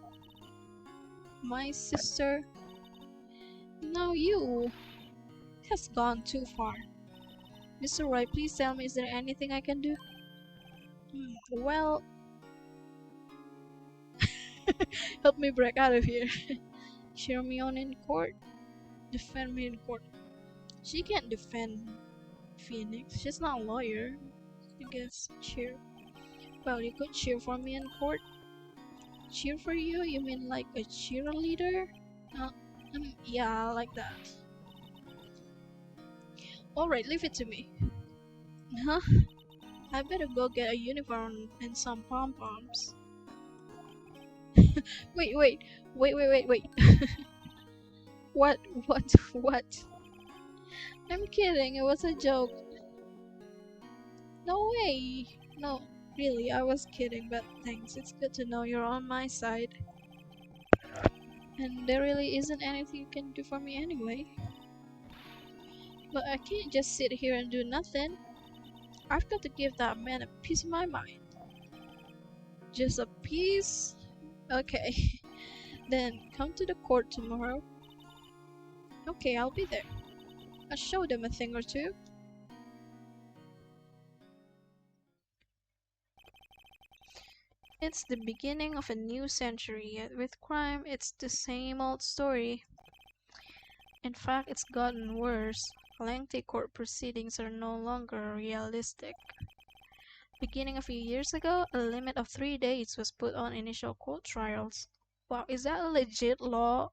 my sister, now you. It has gone too far. Mr. Wright, please tell me, is there anything I can do? Well, help me break out of here. Cheer me on in court. Defend me in court. She can't defend Phoenix. She's not a lawyer. I guess cheer. Well, you could cheer for me in court. Cheer for you? You mean like a cheerleader? Yeah, like that. Alright, leave it to me. Huh? I better go get a uniform and some pom-poms. Wait. What? I'm kidding, it was a joke. No way! No, really, I was kidding, but thanks. It's good to know you're on my side. And there really isn't anything you can do for me anyway. But I can't just sit here and do nothing. I've got to give that man a piece of my mind. Just a piece? Okay. Then come to the court tomorrow. Okay, I'll be there. I'll show them a thing or two. It's the beginning of a new century, yet with crime, it's the same old story. In fact, it's gotten worse. Lengthy court proceedings are no longer realistic. Beginning a few years ago, a limit of 3 days was put on initial court trials. Wow, is that a legit law?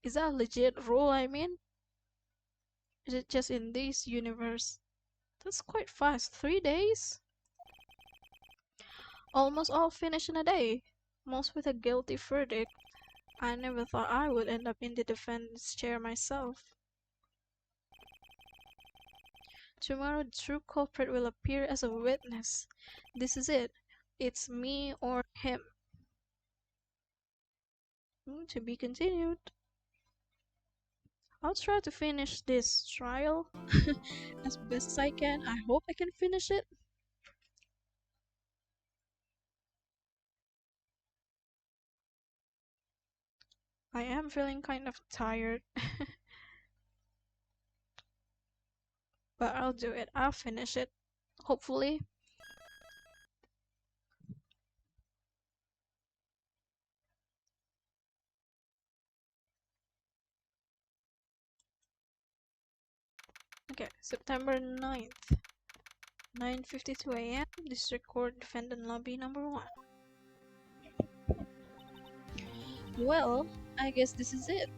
Is that a legit rule, I mean? Is it just in this universe? That's quite fast. 3 days? Almost all finish in a day. Most with a guilty verdict. I never thought I would end up in the defendant's chair myself. Tomorrow the true culprit will appear as a witness. This is it. It's me or him. To be continued. I'll try to finish this trial as best as I can. I hope I can finish it. I am feeling kind of tired. But I'll do it. I'll finish it. Hopefully. Okay, September 9th. 9:52 a.m. District Court Defendant Lobby number 1. Well, I guess this is it.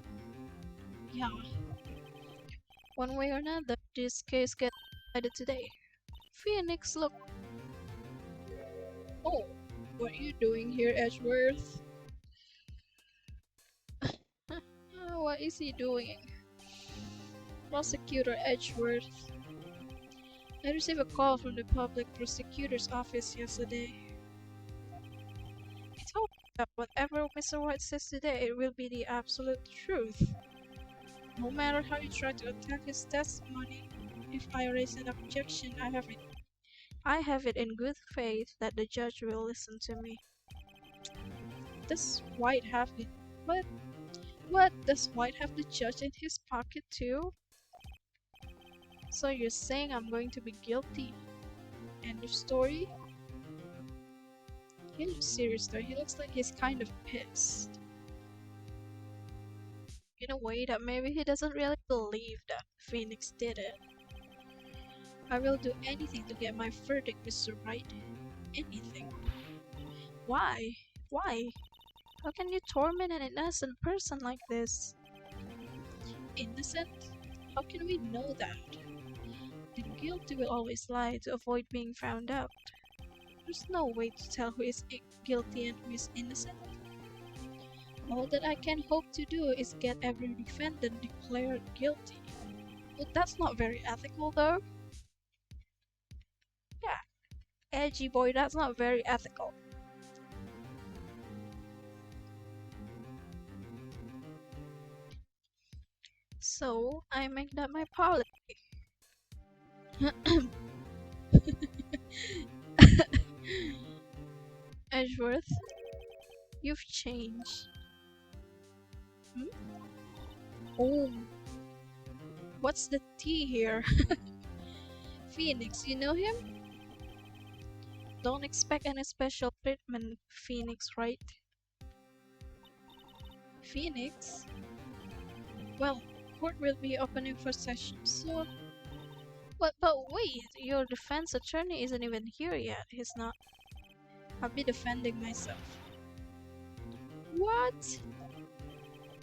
Yeah. One way or another, this case gets decided today. Phoenix, look. Oh, what are you doing here, Edgeworth? What is he doing? Prosecutor Edgeworth. I received a call from the public prosecutor's office yesterday. that whatever Mr. White says today, it will be the absolute truth. No matter how you try to attack his testimony, if I raise an objection, I have it in good faith that the judge will listen to me. Does White have it? What? What? Does White have the judge in his pocket too? So you're saying I'm going to be guilty? End of story? He looks serious though. He looks like he's kind of pissed. In a way that maybe he doesn't really believe that Phoenix did it. I will do anything to get my verdict, Mr. Wright. Anything. Why? Why? How can you torment an innocent person like this? Innocent? How can we know that? The guilty will always lie to avoid being found out. There's no way to tell who is guilty and who is innocent. All that I can hope to do is get every defendant declared guilty. But that's not very ethical though. Yeah, edgy boy, that's not very ethical. So, I make that my policy. Edgeworth, you've changed. Hmm? Oh, what's the tea here? Phoenix, you know him? Don't expect any special treatment, Phoenix, right? Phoenix? Well, court will be opening for session soon. But wait, your defense attorney isn't even here yet. He's not. I'll be defending myself. What?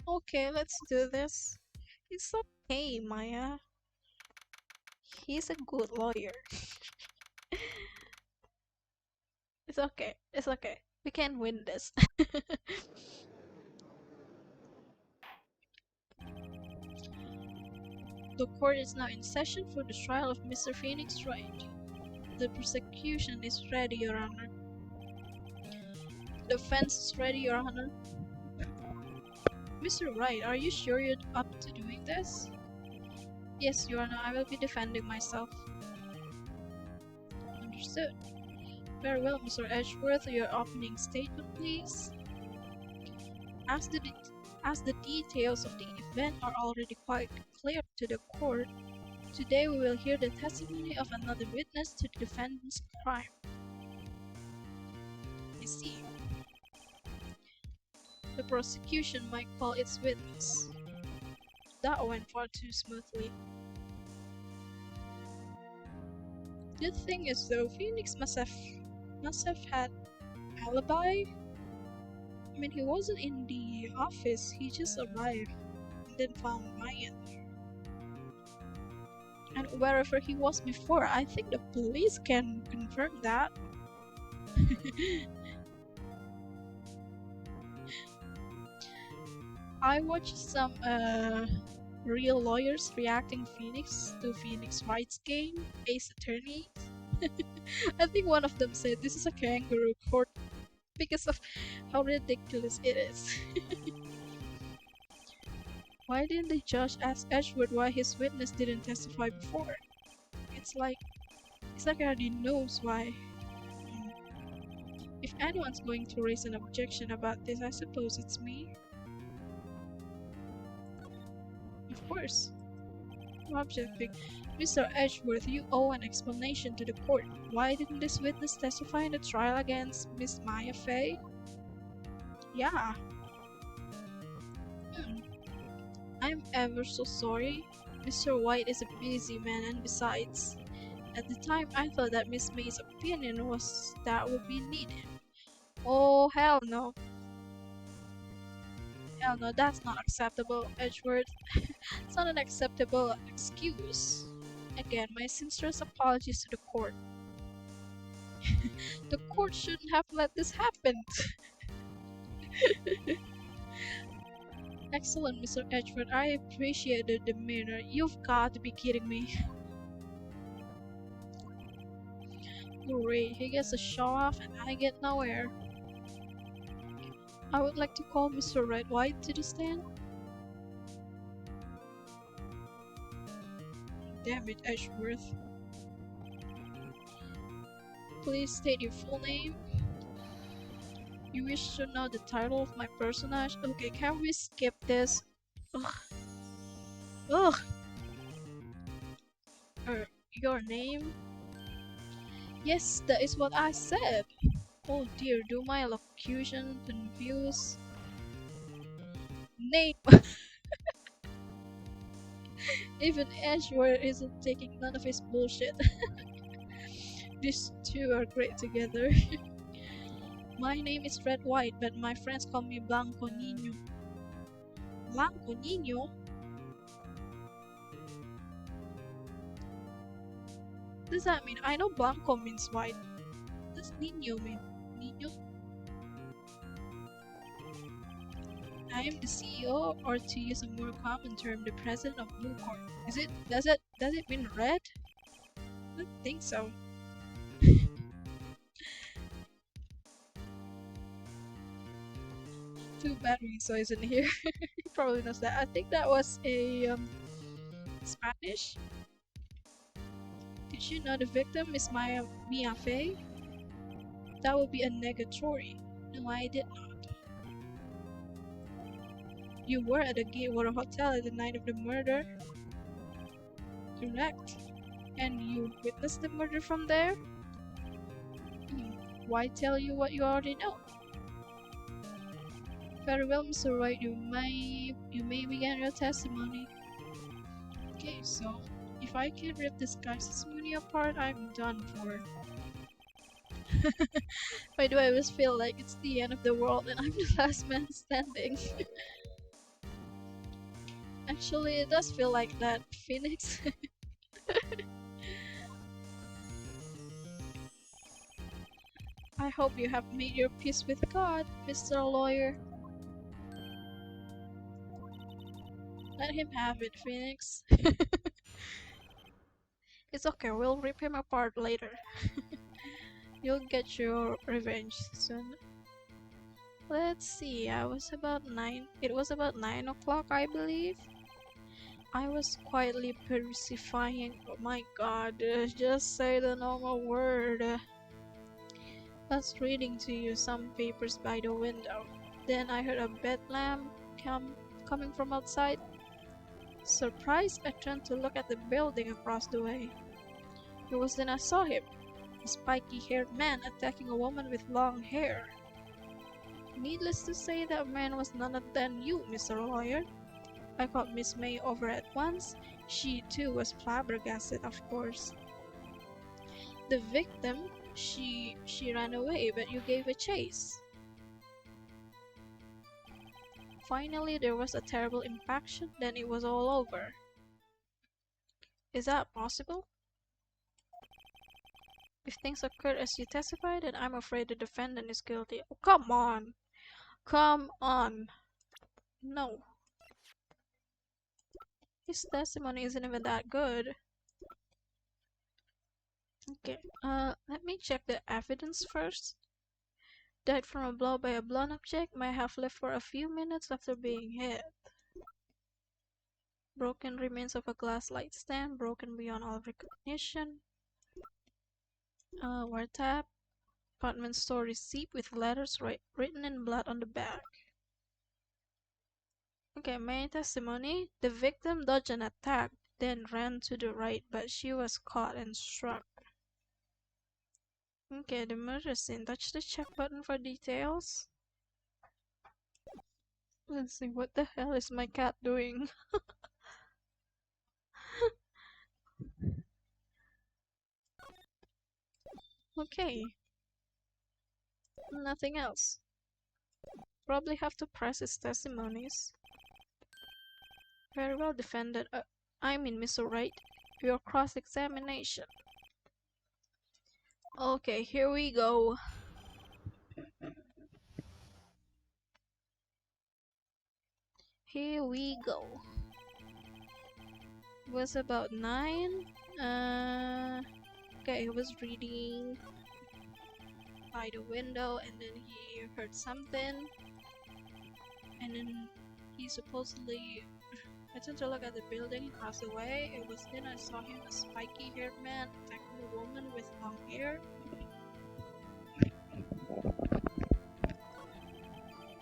Okay, let's do this. It's okay, Maya. He's a good lawyer. It's okay. It's okay. We can win this. The court is now in session for the trial of Mr. Phoenix Wright. The prosecution is ready, Your Honor. The defense is ready, Your Honor. Mr. Wright, are you sure you're up to doing this? Yes, Your Honor, I will be defending myself. Understood. Very well, Mr. Edgeworth, your opening statement, please. As the details of the event are already quite clear to the court, today we will hear the testimony of another witness to the defendant's crime. I see. The prosecution might call its witness. That went far too smoothly. The thing is though, Phoenix must have had alibi. I mean, he wasn't in the office, he just arrived and then found Maya there. And wherever he was before, I think the police can confirm that. I watched some real lawyers reacting to Phoenix Wright's game, Ace Attorney. I think one of them said this is a kangaroo court because of how ridiculous it is. Why didn't the judge ask Edgeworth why his witness didn't testify before? It's like he already knows why. If anyone's going to raise an objection about this, I suppose it's me. Of course. No objecting. Mr. Edgeworth, you owe an explanation to the court. Why didn't this witness testify in the trial against Miss Maya Fey? Yeah. I'm ever so sorry. Mr. White is a busy man, and besides, at the time I thought that Miss May's opinion was that would be needed. Oh, hell no. Hell no, that's not acceptable, Edgeworth. It's not an acceptable excuse. Again, my sincerest apologies to the court. The court shouldn't have let this happen. Excellent, Mr. Edgeworth. I appreciate the demeanor. You've got to be kidding me. Great, he gets a show off and I get nowhere. I would like to call Mr. Wright to the stand. Damn it, Ashworth. Please state your full name. You wish to know the title of my personage? Okay, can we skip this? Ugh. Ugh. Your name? Yes, that is what I said. Oh dear, do my elocution confuse? Name. Even Ashworth isn't taking none of his bullshit. These two are great together. My name is Wright, but my friends call me Blanco Niño. Blanco Niño? What does that mean? I know Blanco means white. What does Niño mean? Niño? I am the CEO, or to use a more common term, the president of Blue Corp. Does it mean red? I don't think so. Too bad Rizzo isn't here. He probably knows that. I think that was a Spanish. Did you know the victim is Mia Fey? That would be a negatory. No, I did not. You were at the Gateway Hotel at the night of the murder? Correct. And you witnessed the murder from there? Why tell you what you already know? Very well, Mr. Wright, you may begin your testimony. Okay, so if I can rip this guy's testimony apart, I'm done for. Why do I always feel like it's the end of the world and I'm the last man standing? Actually, it does feel like that, Phoenix. I hope you have made your peace with God, Mr. Lawyer. Let him have it, Phoenix. It's okay, we'll rip him apart later. You'll get your revenge soon. Let's see, it was about 9 o'clock, I believe. I was quietly persifying. Oh my god, just say the normal word. I was reading to you some papers by the window. Then I heard a bedlam coming from outside. Surprised, I turned to look at the building across the way. It was then I saw him, a spiky-haired man attacking a woman with long hair. Needless to say, that man was none other than you, Mr. Lawyer. I called Miss May over at once. She too was flabbergasted, of course. The victim, she ran away, but you gave a chase. Finally, there was a terrible impaction, then it was all over. Is that possible? If things occurred as you testified, then I'm afraid the defendant is guilty. Oh, come on! Come on! No. His testimony isn't even that good. Okay, let me check the evidence first. Died from a blow by a blunt object, may have lived for a few minutes after being hit. Broken remains of a glass light stand, broken beyond all recognition. Wiretap. Department store receipt with letters written in blood on the back. Okay, main testimony. The victim dodged an attack, then ran to the right, but she was caught and struck. Okay, the murder scene. Touch the check button for details. Let's see, what the hell is my cat doing? Okay. Nothing else. Probably have to press his testimonies. Very well, defendant. I mean, Mr. Wright. Your cross-examination. Okay, here we go. Here we go. It was about 9. Okay, he was reading by the window and then he heard something. And then he supposedly... I turned to look at the building across the way. It was then I saw him, a spiky-haired man attacking a woman with long hair.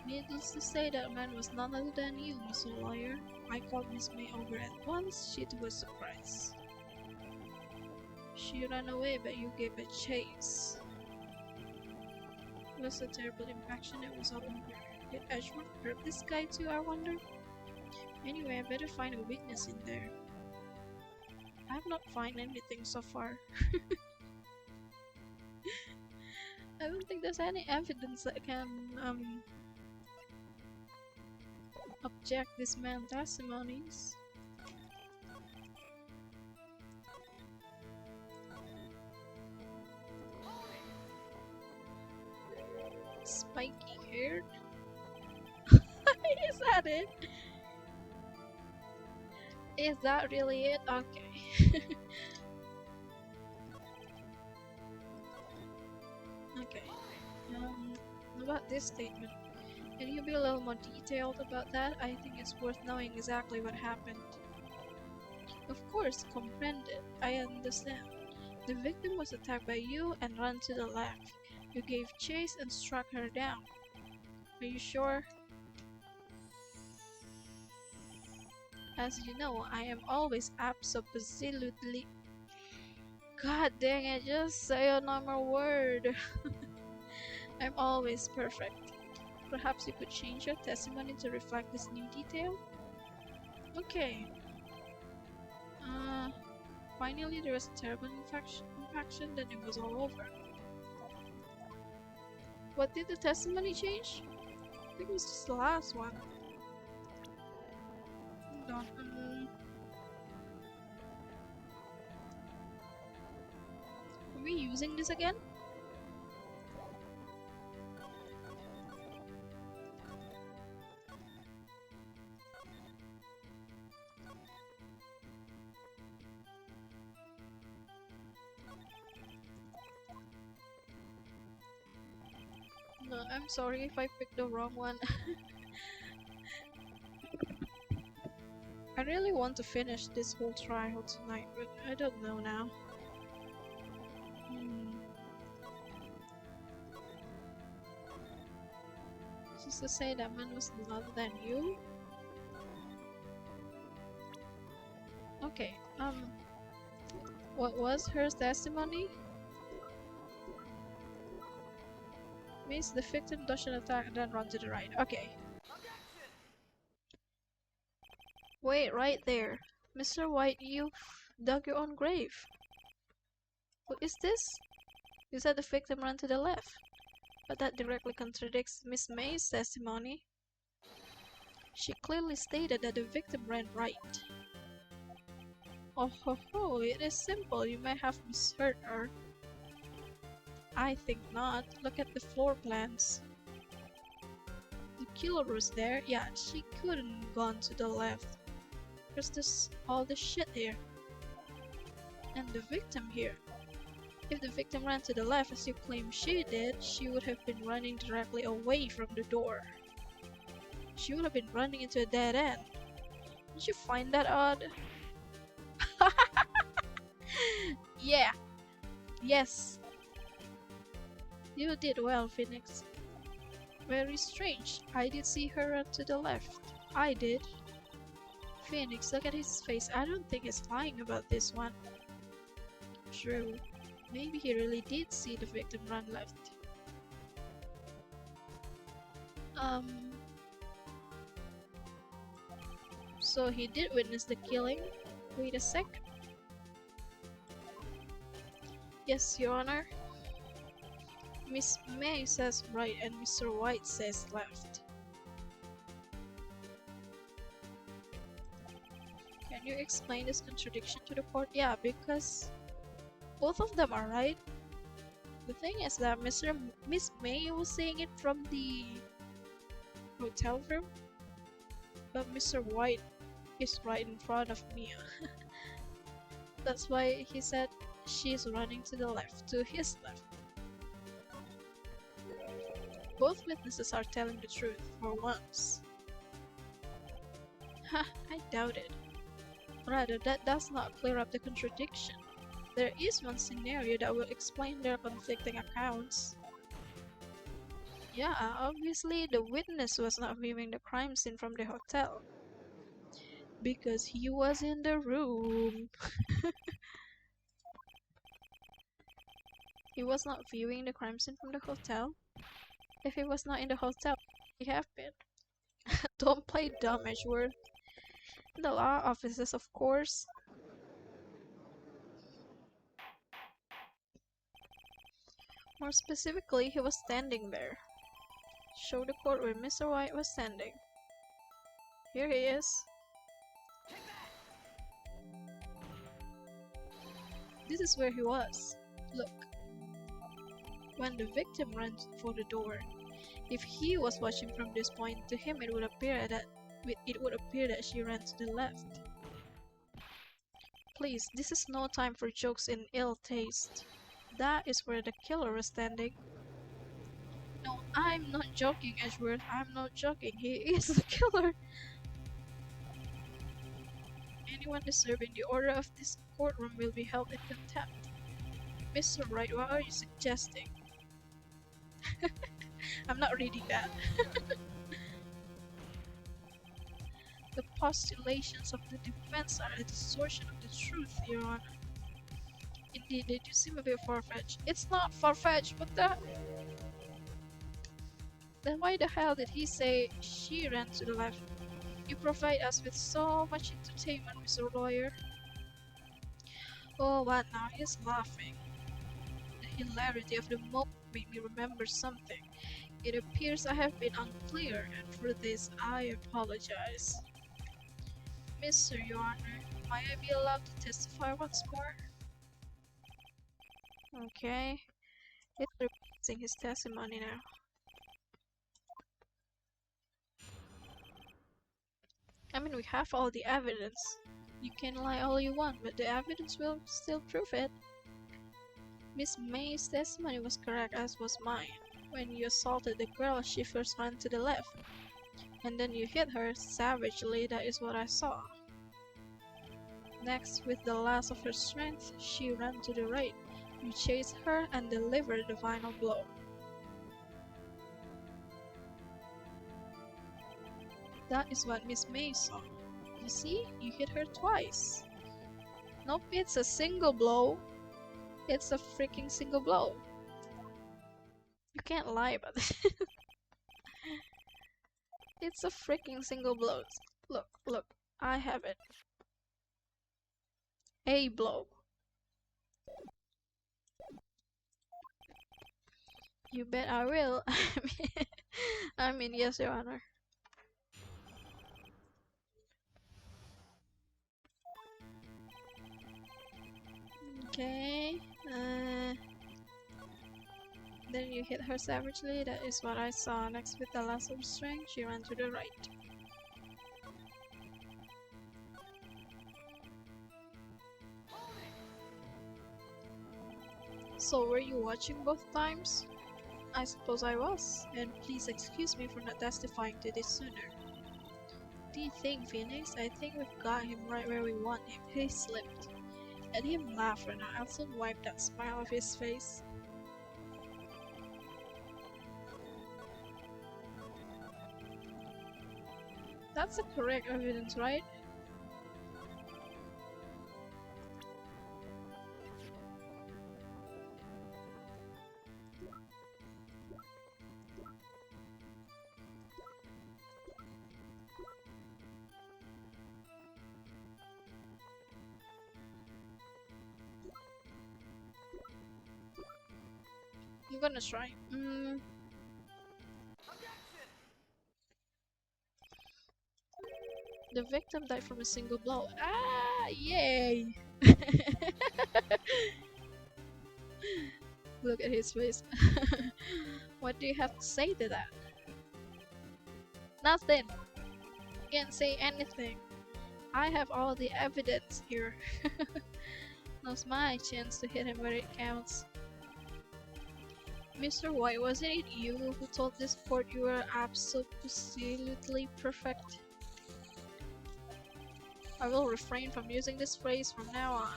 Needless to say, that man was none other than you, Mr. Lawyer. I called Miss May over at once. She was surprised. She ran away, but you gave a chase. It was a terrible infection. It was all over. Did Edgeworth hurt this guy too, I wonder? Anyway, I better find a weakness in there. I have not found anything so far. I don't think there's any evidence that can object this man's testimonies. Spiky haired? Is that it? Is that really it? Okay. Okay. About this statement. Can you be a little more detailed about that? I think it's worth knowing exactly what happened. Of course, comprende. I understand. The victim was attacked by you and ran to the left. You gave chase and struck her down. Are you sure? As you know, I am always absolutely... God dang it, just say a normal word. I'm always perfect. Perhaps you could change your testimony to reflect this new detail? Okay. Finally there was a terrible infection, then it was all over. What did the testimony change? I think it was just the last one. Hold on. Are we using this again? No, I'm sorry if I picked the wrong one. I really want to finish this whole trial tonight, but I don't know now. Just to say that man was none other than you? Okay, what was her testimony? Means the victim dodged an attack and then run to the right. Okay. Wait, right there. Mr. White, you dug your own grave. What is this? You said the victim ran to the left. But that directly contradicts Miss May's testimony. She clearly stated that the victim ran right. Oh ho ho, it is simple. You may have misheard her. I think not. Look at the floor plans. The killer was there. Yeah, she couldn't have gone to the left. There's this all this shit here. And the victim here. If the victim ran to the left as you claim she did, she would have been running directly away from the door. She would have been running into a dead end. Did you find that odd? Yeah. Yes. You did well, Phoenix. Very strange. I did see her run to the left. I did. Phoenix, look at his face. I don't think he's lying about this one. True. Maybe he really did see the victim run left. So he did witness the killing? Wait a sec. Yes, Your Honor. Miss May says right and Mr. White says left. Can you explain this contradiction to the court? Yeah, because both of them are right. The thing is that Miss May was saying it from the hotel room, but Mr. White is right in front of me. That's why he said she's running to the left, to his left. Both witnesses are telling the truth for once. I doubt it. Rather, that does not clear up the contradiction. There is one scenario that will explain their conflicting accounts. Yeah, obviously the witness was not viewing the crime scene from the hotel. Because he was in the room. He was not viewing the crime scene from the hotel. If he was not in the hotel, he have been. Don't play dumb, Edgeworth. The law offices, of course. More specifically, he was standing there. Show the court where Mr. Wright was standing. Here he is. This is where he was. Look. When the victim ran for the door, if he was watching from this point, to him it would appear that she ran to the left. Please, this is no time for jokes in ill taste. That is where the killer was standing. No, I'm not joking, Edgeworth. I'm not joking. He is the killer. Anyone disturbing the order of this courtroom will be held in contempt. Mr. Wright, what are you suggesting? I'm not reading that. The postulations of the defense are a distortion of the truth, Your Honor. Indeed, they do seem a bit far-fetched. It's not far-fetched, what the... Then why the hell did he say she ran to the left? You provide us with so much entertainment, Mr. Lawyer. Oh, what now? He's laughing. The hilarity of the moment made me remember something. It appears I have been unclear, and for this I apologize. Mr. Your Honor, might I be allowed to testify once more? Okay. He's repeating his testimony now. I mean, we have all the evidence. You can lie all you want, but the evidence will still prove it. Miss May's testimony was correct, as was mine. When you assaulted the girl, she first ran to the left. And then you hit her savagely, that is what I saw. Next, with the last of her strength, she ran to the right. You chased her and delivered the final blow. That is what Miss May saw. You see, you hit her twice. Nope, it's a single blow. It's a freaking single blow. You can't lie about this. It's a freaking single blow. Look, look, I have it. A blow. You bet I will. I mean, yes, Your Honor. Okay. Then you hit her savagely, that is what I saw. Next, with the last of strength, she ran to the right. So, were you watching both times? I suppose I was, and please excuse me for not testifying to this sooner. Do you think, Phoenix? I think we've got him right where we want him. He slipped. Let him laugh and I'll soon wipe that smile off his face. That's the correct evidence, right? I'm gonna try. The victim died from a single blow. Ah, yay! Look at his face. What do you have to say to that? Nothing. Can't say anything. I have all the evidence here. Now's my chance to hit him where it counts. Mr. White, wasn't it you who told this court you were absolutely perfect? I will refrain from using this phrase from now on.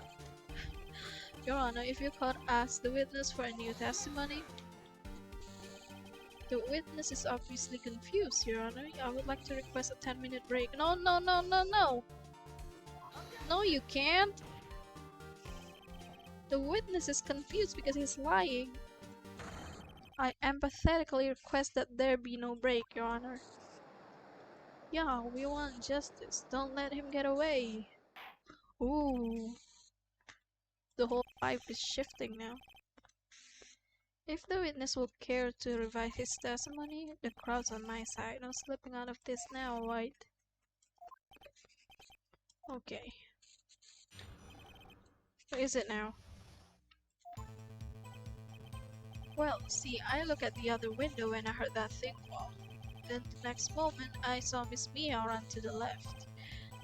Your Honor, if you could ask the witness for a new testimony. The witness is obviously confused, Your Honor. I would like to request a 10-minute break. No, no, no, no, no! No, you can't! The witness is confused because he's lying. I empathetically request that there be no break, Your Honor. Yeah, we want justice. Don't let him get away. Ooh. The whole vibe is shifting now. If the witness will care to revise his testimony, the crowd's on my side. No slipping out of this now, Wright. Okay. Where is it now? Well, see, I looked at the other window and I heard that thing fall. Then the next moment, I saw Miss Mia run to the left.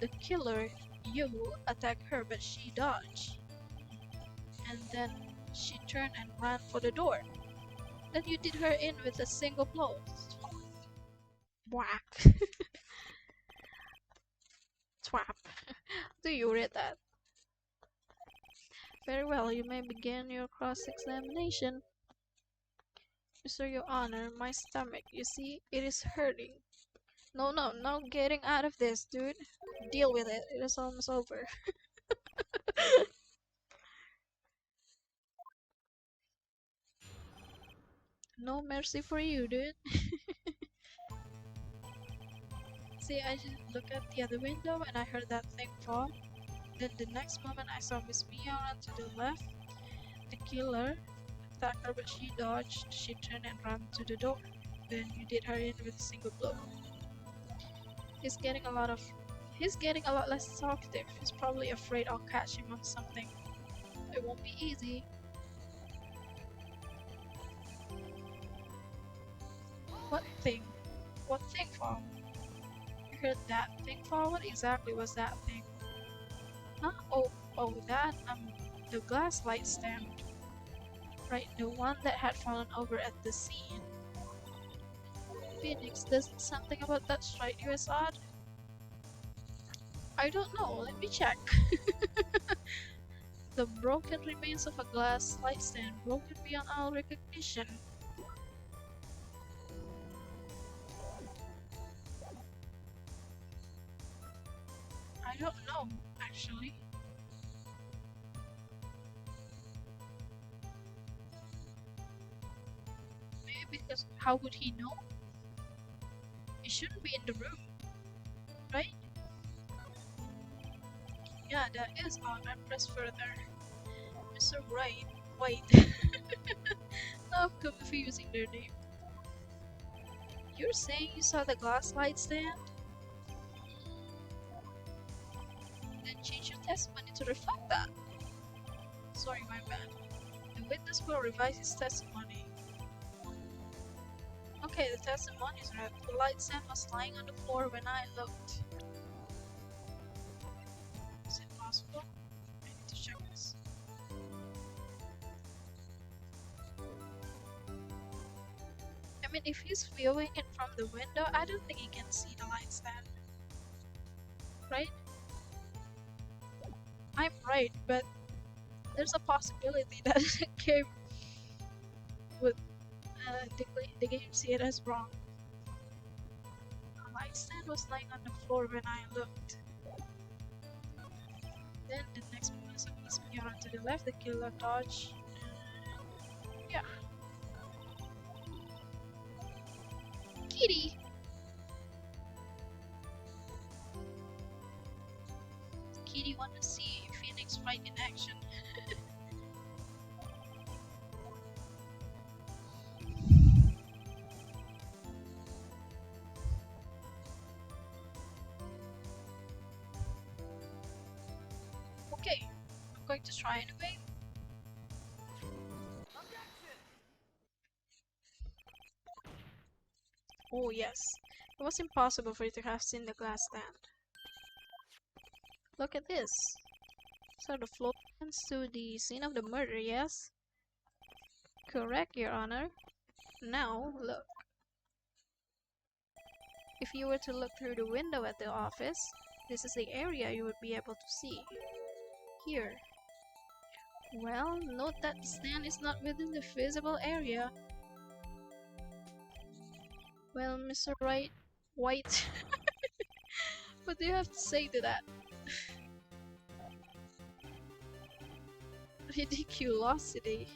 The killer, you, attacked her, but she dodged. And then she turned and ran for the door. Then you did her in with a single blow. Whack. Twap. Do you read that? Very well, you may begin your cross-examination. Mr. Your Honor, my stomach, you see, it is hurting. No, no, no getting out of this, dude. Deal with it. It is almost over. No mercy for you, dude. See, I just looked at the other window and I heard that thing fall. Then the next moment I saw Miss Mia run to the left. The killer attacked her, but she dodged. She turned and ran to the door. Then you did her in with a single blow. He's getting a lot less talkative. He's probably afraid I'll catch him on something. It won't be easy. What thing? What thing fall? You heard that thing fall? What exactly was that thing? Huh? Oh, that, the glass light stand. Right, the one that had fallen over at the scene. Phoenix, does something about that strike you as odd? I don't know, let me check. The broken remains of a glass light stand, broken beyond all recognition. I don't know, actually. Maybe because how would he know? He shouldn't be in the room, right? Yeah, that is odd. I press further. Mr. Wright. Wait. Now I'm confusing their name. You're saying you saw the glass light stand? Then change your testimony to reflect that. Sorry, my bad. The witness will revise his testimony. Okay, the testimony is right. The light stand was lying on the floor when I looked. Is it possible? I need to check this. I mean, if he's viewing it from the window, I don't think he can see the light stand. Right? I'm right, but there's a possibility that the game would the game see it as wrong. The light stand was lying on the floor when I looked. Then the next moment someone was around to the left, the killer dodged. Yeah. Kitty! Kitty want to see Phoenix Wright in action. Okay, I'm going to try anyway. Oh yes, it was impossible for you to have seen the glass stand. Look at this. So the floor ends to the scene of the murder, yes? Correct, Your Honor. Now, look. If you were to look through the window at the office, This is the area you would be able to see. Here. Well, note that the stand is not within the visible area. Well, Mr. White, what do you have to say to that? Ridiculosity.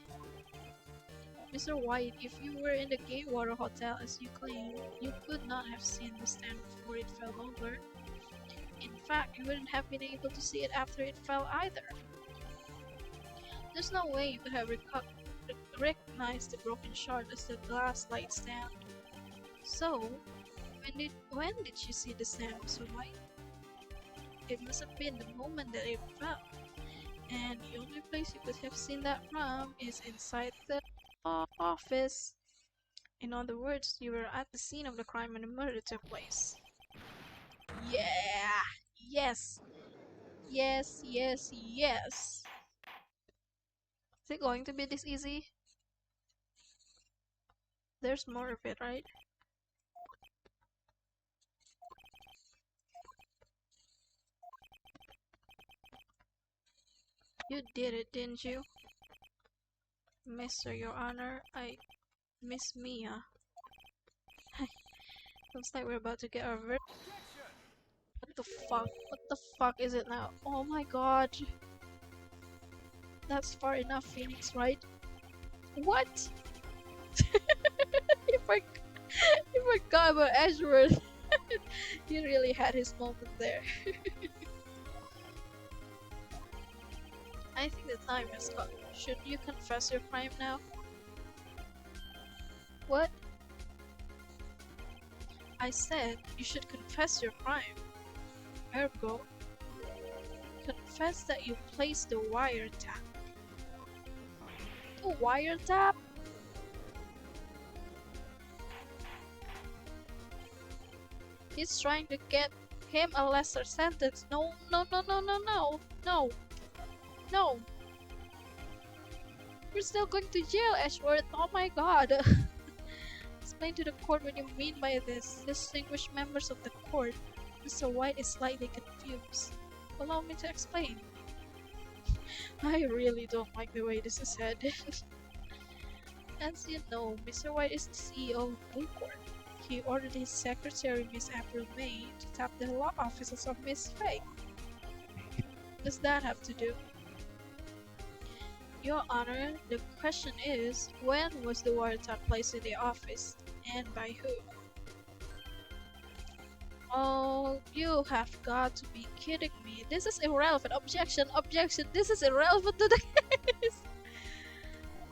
Mr. White, if you were in the Gaywater Hotel as you claim, you could not have seen the stand before it fell over. In fact, you wouldn't have been able to see it after it fell either. There's no way you could have recognized the broken shard as the glass light stand. So, when did you see the stand, Mr. White? It must have been the moment that it fell. And the only place you could have seen that from is inside the office. In other words, you were at the scene of the crime when the murder took place. Yeah! Yes! Yes, yes, yes! Is it going to be this easy? There's more of it, right? You did it, didn't you? Mr. Your Honor, Miss Mia. Looks like we're about to get our What the fuck? What the fuck is it now? Oh my god! That's far enough, Phoenix, right? What? you forgot about Ashworth. He really had his moment there. I think the time has come. Should you confess your crime now? What? I said you should confess your crime. Ergo, confess that you placed the wiretap. The wiretap? He's trying to get him a lesser sentence. No, no, no, no, no, no, no, no. We're still going to jail, Ashworth. Oh my god. Explain to the court what you mean by this. Distinguished members of the court. Mr. White is slightly confused. Allow me to explain. I really don't like the way this is headed. As you know, Mr. White is the CEO of Blue Court. He ordered his secretary, Miss April May, to tap the law offices of Miss Faye. What does that have to do? Your Honor, the question is, when was the wiretap placed in the office, and by who? Oh, you have got to be kidding me. This is irrelevant. Objection, objection. This is irrelevant to the case.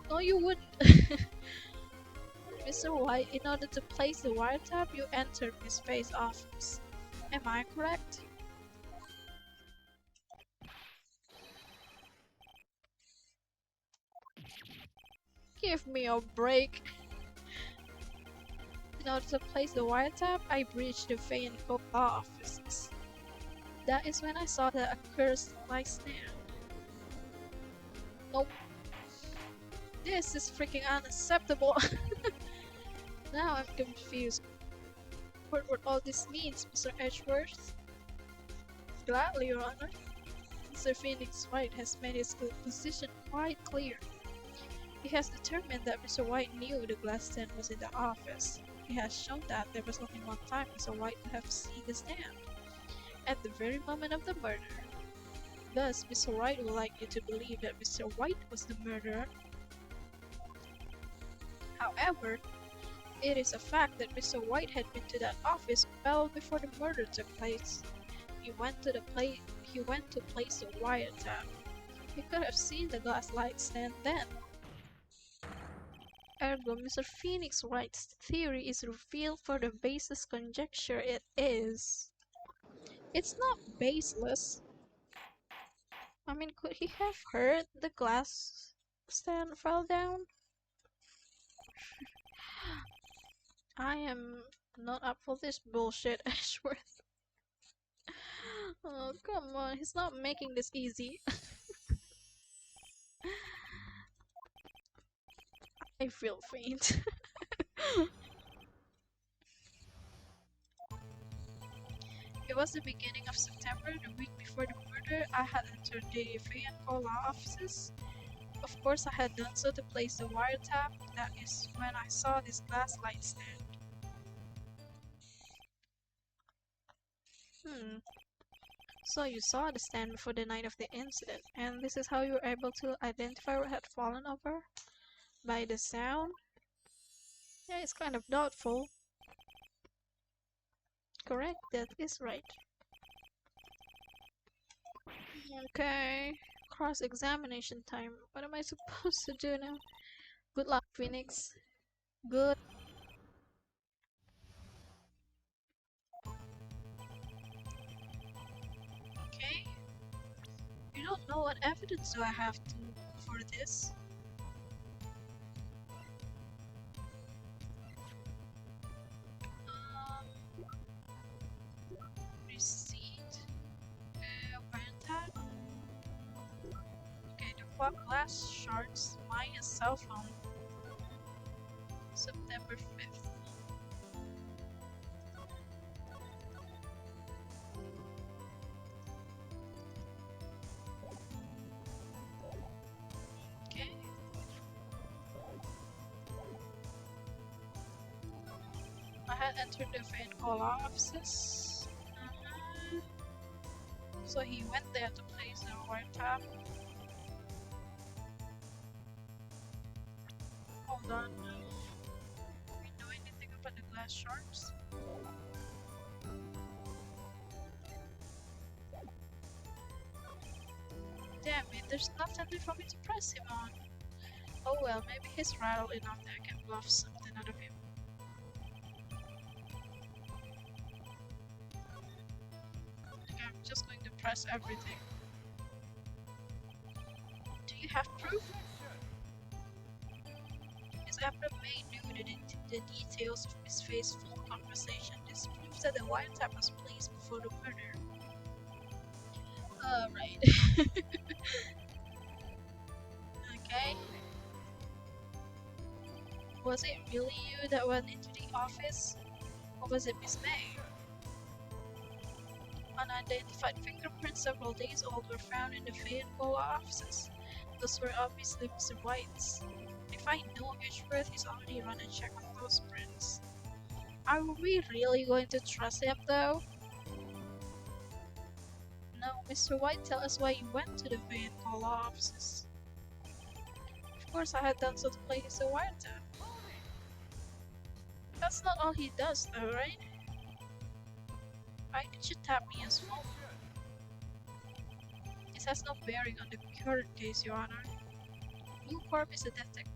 No, you wouldn't. Mr. White, in order to place the wiretap, you entered Miss Faye's office. Am I correct? Give me a break. In order to place the wiretap, I breached the Faye & Co. law offices. That is when I saw the accursed light stand. Nope. This is freaking unacceptable. Now I'm confused. What all this means, Mr. Edgeworth? Gladly, Your Honor. Mr. Phoenix Wright has made his position quite clear. He has determined that Mr. White knew the glass stand was in the office. He has shown that there was only one time Mr. White could have seen the stand. At the very moment of the murder. Thus, Mr. Wright would like you to believe that Mr. White was the murderer. However, it is a fact that Mr. White had been to that office well before the murder took place. He went to place the wiretap. He could have seen the glass light stand then. Ergo, Mr. Phoenix Wright's theory is revealed for the baseless conjecture it is. It's not baseless. I mean, could he have heard the glass stand fall down? I am not up for this bullshit, Ashworth. Oh, come on, he's not making this easy. I feel faint. It was the beginning of September, the week before the murder. I had entered the Fayette law offices. Of course, I had done so to place the wiretap. That is when I saw this glass light stand. Hmm. So you saw the stand before the night of the incident, and this is how you were able to identify what had fallen over? By the sound? Yeah, it's kind of doubtful. Correct, that is right. Okay. Cross-examination time. What am I supposed to do now? Good luck, Phoenix. Good. Okay. You don't know what evidence do I have to for this? Receipt. Brand. Okay, the clock glass shards. Maya's cell phone. September 5th. Okay. I had entered the fan call offices. So he went there to place the wiretap. Hold on. Do we know anything about the glass shards? Damn it, there's nothing there for me to press him on. Oh well, maybe he's rattled enough that I can bluff something out of him. Okay, I'm just going to press everything. Do you have proof? Miss April May knew the details of Miss Faye's full conversation. This proves that the wiretap was placed before the murder. Right. Okay. Was it really you that went into the office? Or was it Miss May? Unidentified fingerprints several days old were found in the Fayetteville offices. Those were obviously Mr. White's. If I know Edgeworth, he's already run a check on those prints. Are we really going to trust him though? No, Mr. White, tell us why you went to the Fayetteville offices. Of course I had done so to place a wiretap. That's not all he does though, right? Why did you tap me as well? This has no bearing on the current case, Your Honor. Blue Corp is a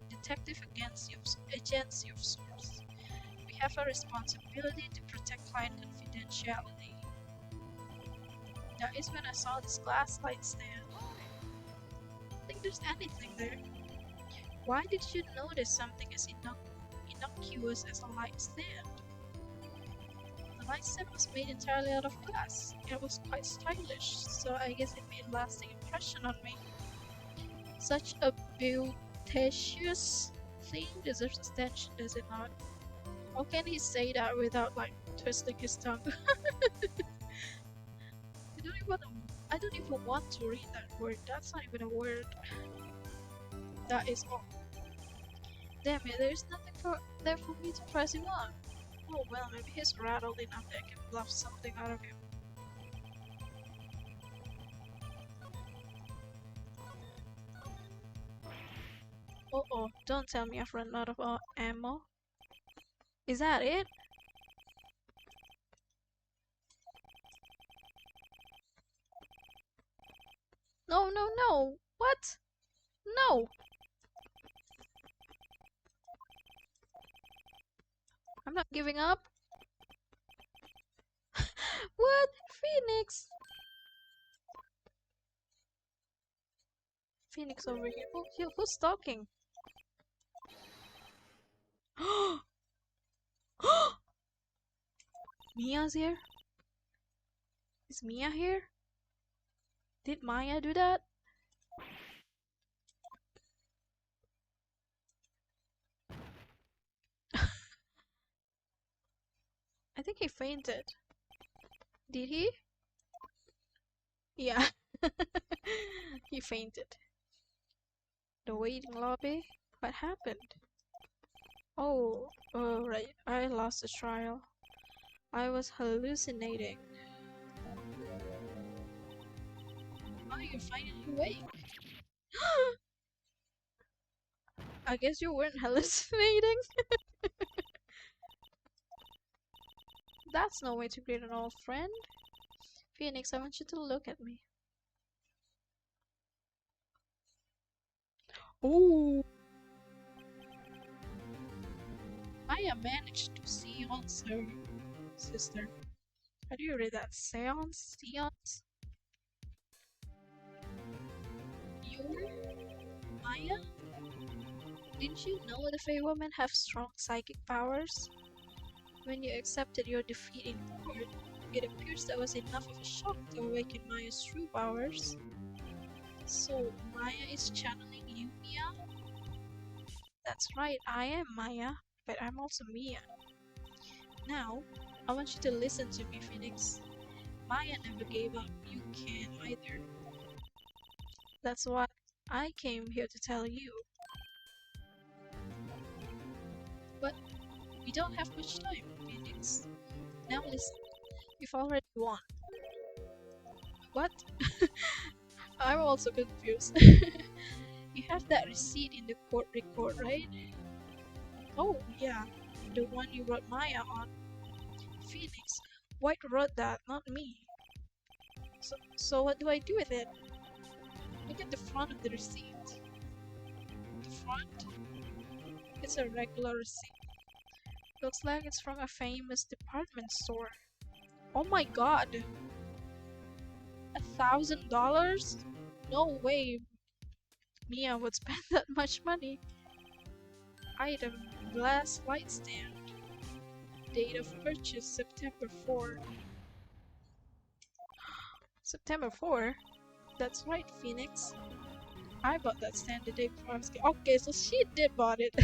detective agency of sorts. We have a responsibility to protect client confidentiality. That is when I saw this glass light stand. I don't think there's anything there. Why did you notice something as innocuous as a light stand? The light stand was made entirely out of glass. It was quite stylish, so I guess it made a lasting impression on me. Such a beauticious thing deserves attention, does it not? How can he say that without like twisting his tongue? I don't even want to read that word. That's not even a word. That is all. Damn it, there's nothing there for me to press him on. Oh well, maybe he's rattled enough that I can bluff something out of him. Oh, don't tell me I've run out of ammo. Is that it? No, no, no! What? No! I'm not giving up. What? Phoenix! Phoenix over here. Who's talking? Mia's here? Is Mia here? Did Maya do that? I think he fainted. Did he? Yeah. He fainted. The waiting lobby? What happened? Oh, right. I lost the trial. I was hallucinating. Oh, you're finally awake. I guess you weren't hallucinating. That's no way to greet an old friend. Phoenix, I want you to look at me. Ooh. Maya managed to seance her sister. How do you read that? Seance? Seance? You're Maya? Didn't you know the Fey women have strong psychic powers? When you accepted your defeat in court, it appears that was enough of a shock to awaken Maya's true powers. So, Maya is channeling you, Mia? That's right, I am Maya, but I'm also Mia. Now, I want you to listen to me, Phoenix. Maya never gave up. You can't either. That's what I came here to tell you. But we don't have much time, Phoenix. Now listen, you've already won. What? I'm also confused. You have that receipt in the court record, right? Oh, yeah, the one you wrote Maya on. Phoenix, White wrote that, not me. So what do I do with it? Look at the front of the receipt. The front? It's a regular receipt. Looks like it's from a famous department store. Oh my god! $1,000? No way Mia would spend that much money. Item: glass light stand. Date of purchase: September 4. September 4? That's right, Phoenix. I bought that stand the day before I was okay, so she did bought it.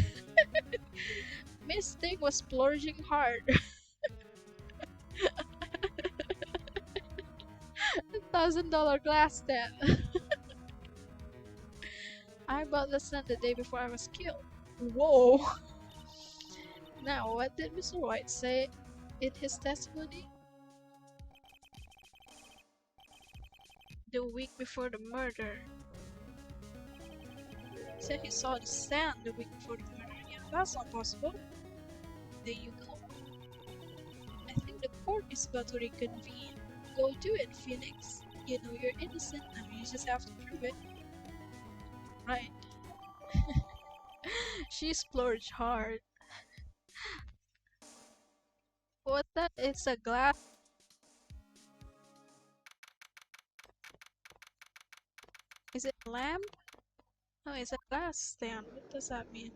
Miss Thing was splurging hard. $1,000 glass stand. I bought the stand the day before I was killed. Whoa. Now, what did Mr. White say in his testimony? The week before the murder. He said he saw the stand the week before the murder. Yeah, that's not possible. There you go. I think the court is about to reconvene. Go do it, Phoenix. You know you're innocent now, you just have to prove it. Right. She splurged hard. What's that? It's a glass. Is it a lamp? No, it's a glass stand. What does that mean?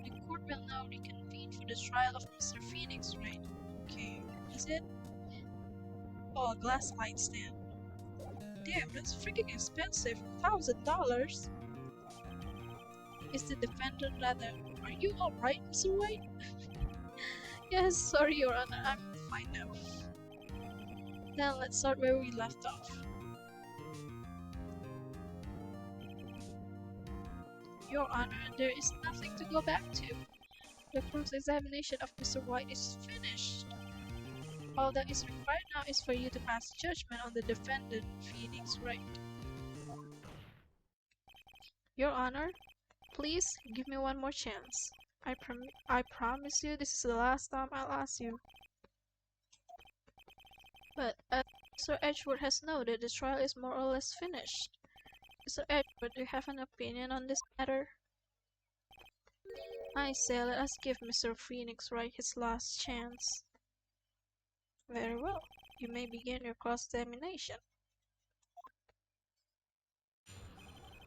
The court will now reconvene for the trial of Mr. Phoenix, right? Okay. Is it? Oh, a glass light stand. Damn, that's freaking expensive. $1,000? Is the defendant rather? Are you alright, Mr. White? Yes, sorry, Your Honor. I'm fine now. Then let's start where we left off. Your Honor, there is nothing to go back to. The cross-examination of Mr. White is finished. All that is required now is for you to pass judgment on the defendant, Phoenix Wright. Your Honor, please give me one more chance. I promise you this is the last time I'll ask you. But as Sir Edgeworth has noted, the trial is more or less finished. Mr. Edgeworth, do you have an opinion on this matter? I say, let us give Mr. Phoenix Wright his last chance. Very well. You may begin your cross-examination.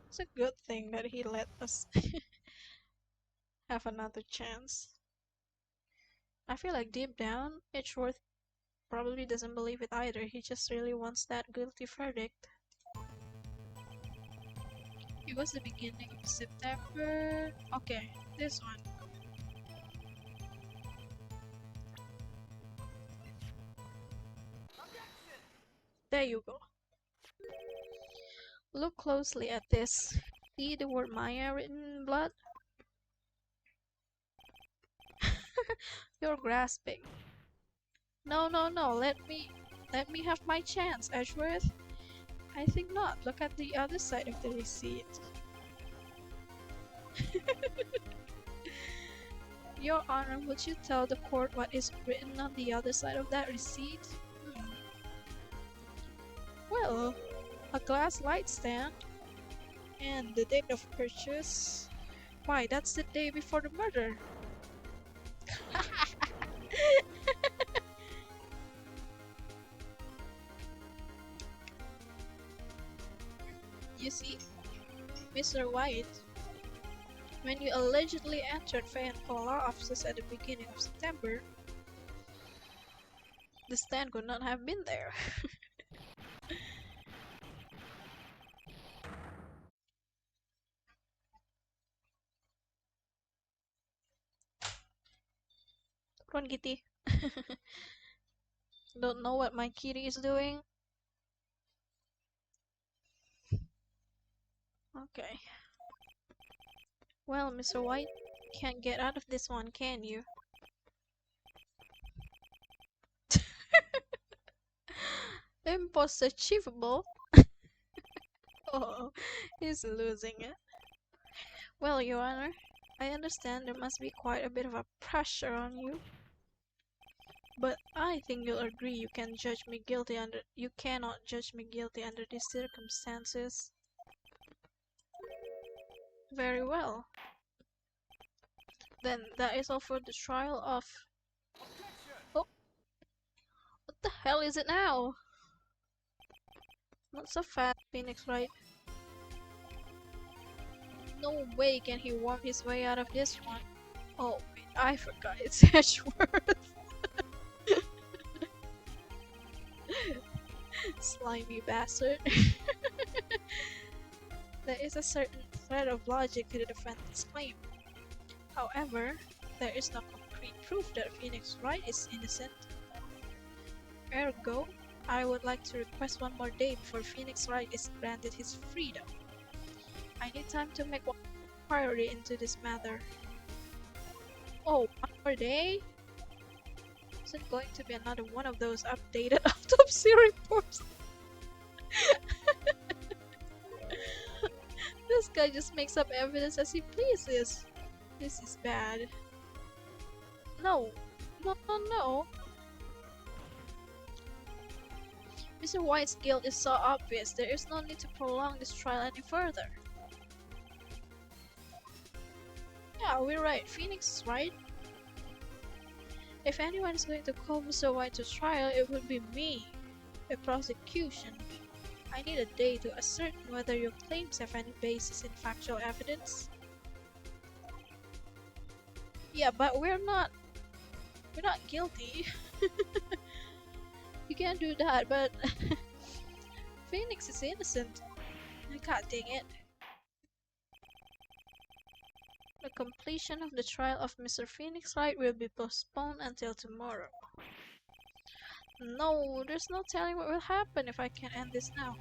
It's a good thing that he let us have another chance. I feel like deep down, Edgeworth probably doesn't believe it either. He just really wants that guilty verdict. It was the beginning of September. Okay, this one. There you go. Look closely at this. See the word Maya written in blood? You're grasping. No, no, no, let me have my chance, Edgeworth. I think not. Look at the other side of the receipt. Your Honor, would you tell the court what is written on the other side of that receipt? Well, a glass light stand. And the date of purchase. Why, that's the day before the murder. You see, Mr. White, when you allegedly entered Fayetteville law offices at the beginning of September, the stand could not have been there. Run, Kitty. Don't know what my kitty is doing? Okay. Well, Mr. White, can't get out of this one, can you? Imposter achievable? Oh, he's losing it. Well, Your Honor, I understand there must be quite a bit of a pressure on you. But I think you'll agree you cannot judge me guilty under these circumstances. Very well. Then that is all for the trial of... Oh, what the hell is it now? Not so fast, Phoenix Wright. No way can he worm his way out of this one. Oh, wait, I forgot it's Edgeworth. Slimy bastard. There is a certain thread of logic to the defendant's claim. However, there is no concrete proof that Phoenix Wright is innocent. Ergo, I would like to request one more day before Phoenix Wright is granted his freedom. I need time to make one inquiry into this matter. Oh, one more day? Is it going to be another one of those updated autopsy reports? This guy just makes up evidence as he pleases. This is bad. No. No, no, no. Mr. White's guilt is so obvious, there is no need to prolong this trial any further. Yeah, we're right. Phoenix is right. If anyone is going to call Mr. White to trial, it would be me, the prosecution. I need a day to ascertain whether your claims have any basis in factual evidence. Yeah, but we're not guilty. You can't do that, but Phoenix is innocent. God dang it. The completion of the trial of Mr. Phoenix Wright will be postponed until tomorrow. No, there's no telling what will happen if I can't end this now.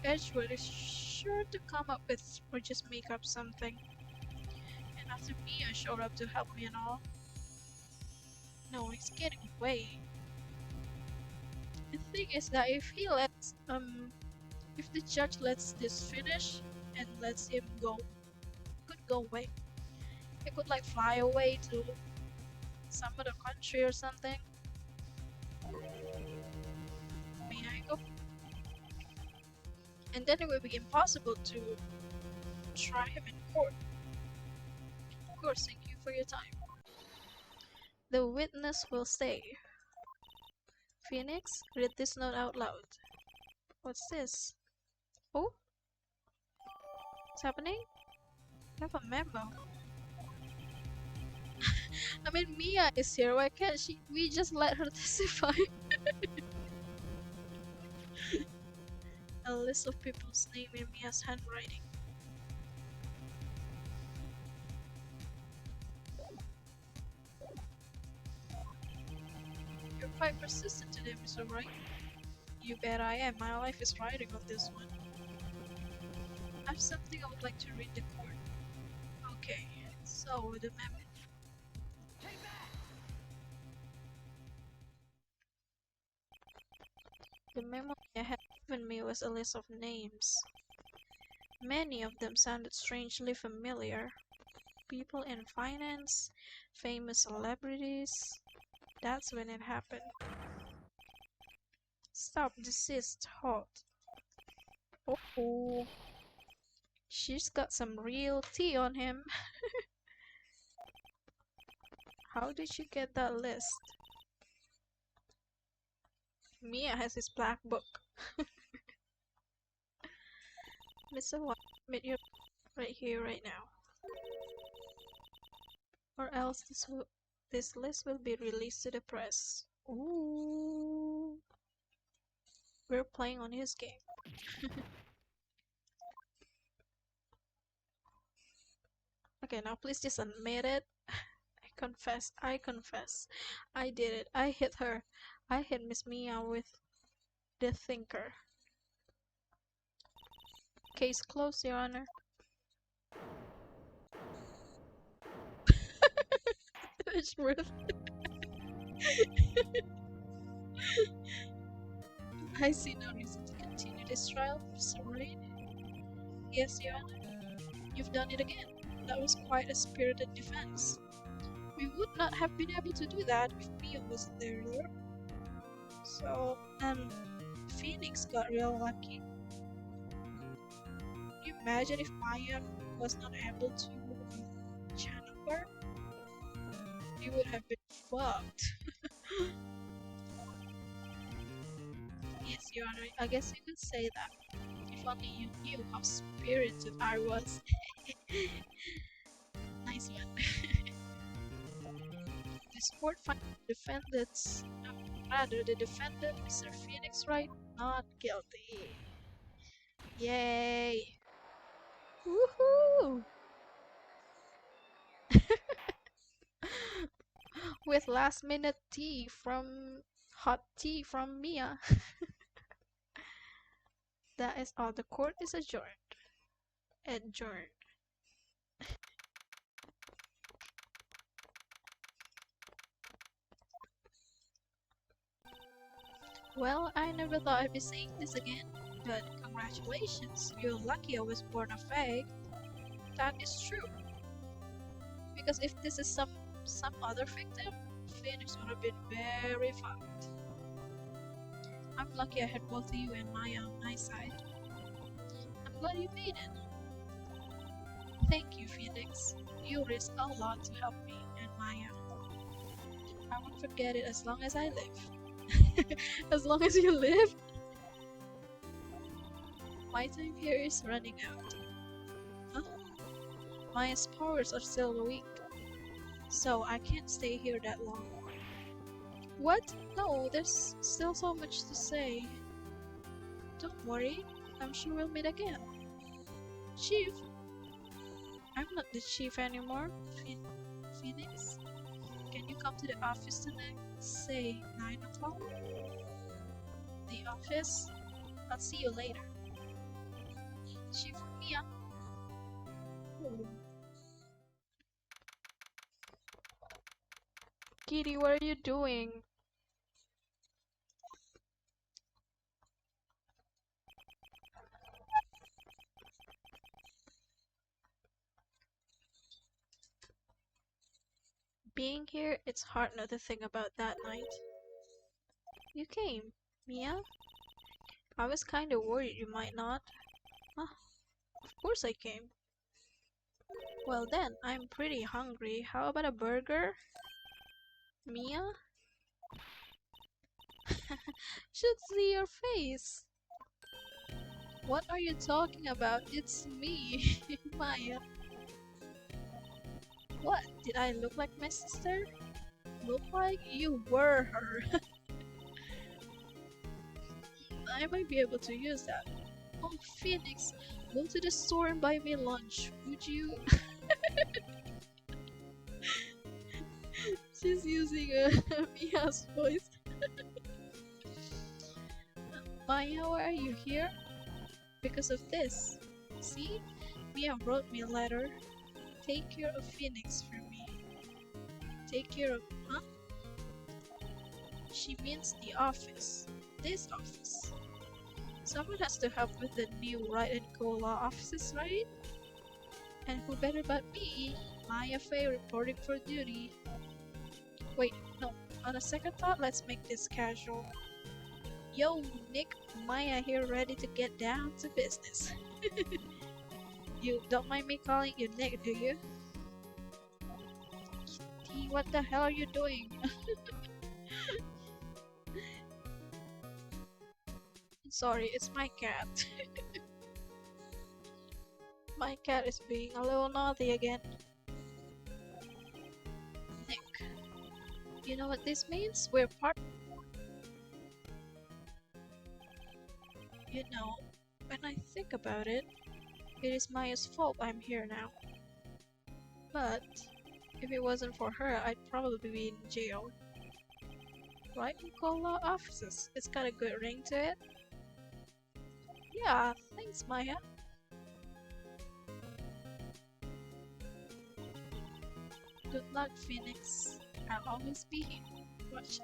Edgeworth is sure to come up with or just make up something. And after Mia showed up to help me and all. No, he's getting away. The thing is that if the judge lets this finish and lets him go, he could go away. He could like fly away to some other country or something. May I go? And then it will be impossible to try him in court. Of course, thank you for your time. The witness will stay. Phoenix, read this note out loud. What's this? Oh? What's happening? I have a memo. I mean, Mia is here. Why can't we just let her testify? A list of people's name in Mia's handwriting. You're quite persistent today, Mr. Wright. You bet I am. My life is riding on this one. I have something I would like to read the court. Okay, so the memo. The memo they had given me was a list of names. Many of them sounded strangely familiar. People in finance, famous celebrities. That's when it happened. Stop, desist, halt. Oh, she's got some real tea on him. How did she get that list? Mia has his black book. Mr. White, meet you right here, right now. Or else this list will be released to the press. Ooh. We're playing on his game. Okay, now please just admit it. I confess. I did it. I hit her. I hit Miss Mia with the thinker. Case closed, Your Honor. It's worth it. I see no reason to continue this trial, Mr. Wright. Yes, Your Honor. You've done it again. That was quite a spirited defense. We would not have been able to do that if Mia wasn't there, Lord. So, Phoenix got real lucky. Can you imagine if Maya was not able to channel her? We would have been fucked. Yes, Your Honor, I guess you could say that. If only you knew how spirited I was. Nice one. This court finds the defendants, rather the defendant, Mr. Phoenix Wright, not guilty. Yay! Woohoo! With last minute hot tea from Mia. That is all. The court is adjourned. Adjourned. Well, I never thought I'd be saying this again, but congratulations, you're lucky I was born a fag. That is true. Because if this is some other victim, Phoenix would have been very fucked. I'm lucky I had both of you and Maya on my side. I'm glad you made it. Thank you, Phoenix. You risked a lot to help me and Maya. I won't forget it as long as I live. As long as you live? My time here is running out. Huh? Maya's powers are still weak, so I can't stay here that long. What? No, there's still so much to say. Don't worry, I'm sure we'll meet again. Chief? I'm not the chief anymore, Phoenix. Can you come to the office tonight? Say 9 o'clock? The office? I'll see you later. Chief Mia. Kitty, what are you doing? Being here, it's hard not to think about that night. You came, Mia? I was kinda worried you might not. Huh? Of course I came. Well then, I'm pretty hungry. How about a burger? Mia? Should see your face. What are you talking about? It's me, Maya. What? Did I look like my sister? Look like you were her. I might be able to use that. Oh, Phoenix, go to the store and buy me lunch, would you? She's using Mia's voice. Maya, why are you here? Because of this. See? Mia wrote me a letter. Take care of Phoenix for me. Take care of... Huh? She means the office. This office. Someone has to help with the new Wright and Co law offices, right? And who better but me? Maya Fey reporting for duty. Wait, no. On a second thought, let's make this casual. Yo, Nick, Maya here ready to get down to business. You don't mind me calling you Nick, do you? Kitty, what the hell are you doing? Sorry, it's my cat. My cat is being a little naughty again. Nick, you know what this means? We're part. You know, when I think about it, it is Maya's fault I'm here now. But if it wasn't for her, I'd probably be in jail. Right, Nicola offices. It's got a good ring to it. Yeah, thanks, Maya. Good luck, Phoenix. I'll always be here. Watch.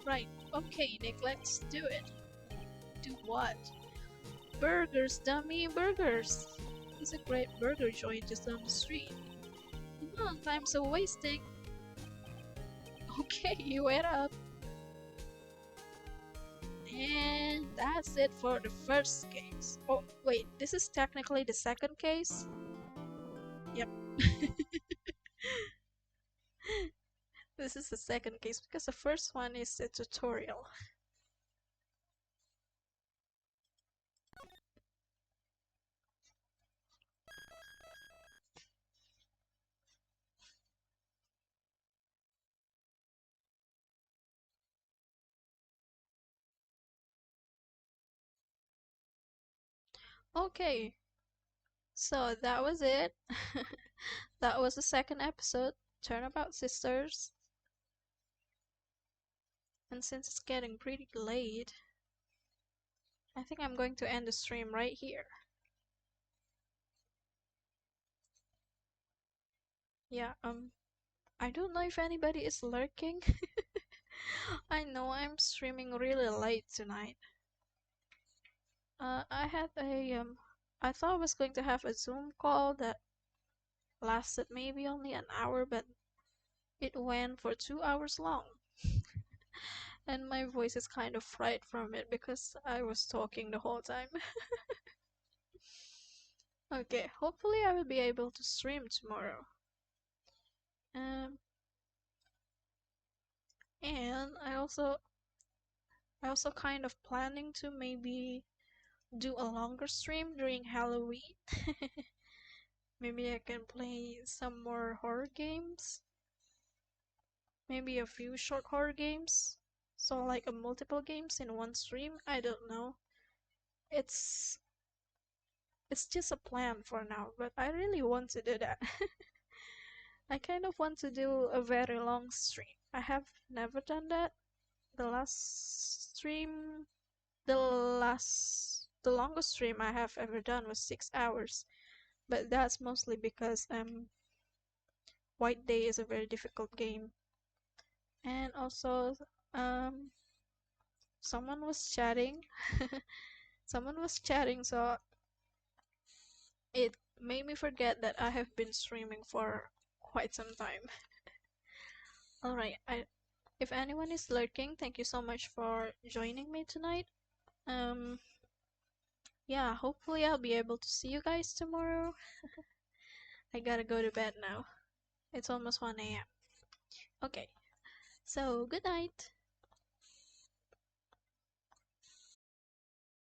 Right, okay, Nick, let's do it. Do what? Burgers, dummy, burgers! There's a great burger joint just down the street. Come on, time's a wasting. Okay, you wait up. And that's it for the first case. Oh, wait, this is technically the second case? Yep. This is the second case because the first one is a tutorial. Okay, so that was it. That was the second episode, Turnabout Sisters. And since it's getting pretty late, I think I'm going to end the stream right here. Yeah, I don't know if anybody is lurking. I know I'm streaming really late tonight. I had I thought I was going to have a Zoom call that lasted maybe only an hour, but it went for 2 hours long. And my voice is kind of fried from it because I was talking the whole time. Okay, hopefully I will be able to stream tomorrow. And I also kind of planning to maybe do a longer stream during Halloween. Maybe I can play some more horror games. Maybe a few short horror games. So like a multiple games in one stream. I don't know. It's just a plan for now, but I really want to do that. I kind of want to do a very long stream. I have never done that. The last stream, the longest stream I have ever done was 6 hours, but that's mostly because White Day is a very difficult game, and also um someone was chatting, someone was chatting, so it made me forget that I have been streaming for quite some time. All right, if anyone is lurking, thank you so much for joining me tonight. Yeah, hopefully I'll be able to see you guys tomorrow. I gotta go to bed now. It's almost 1 a.m. Okay, so good night.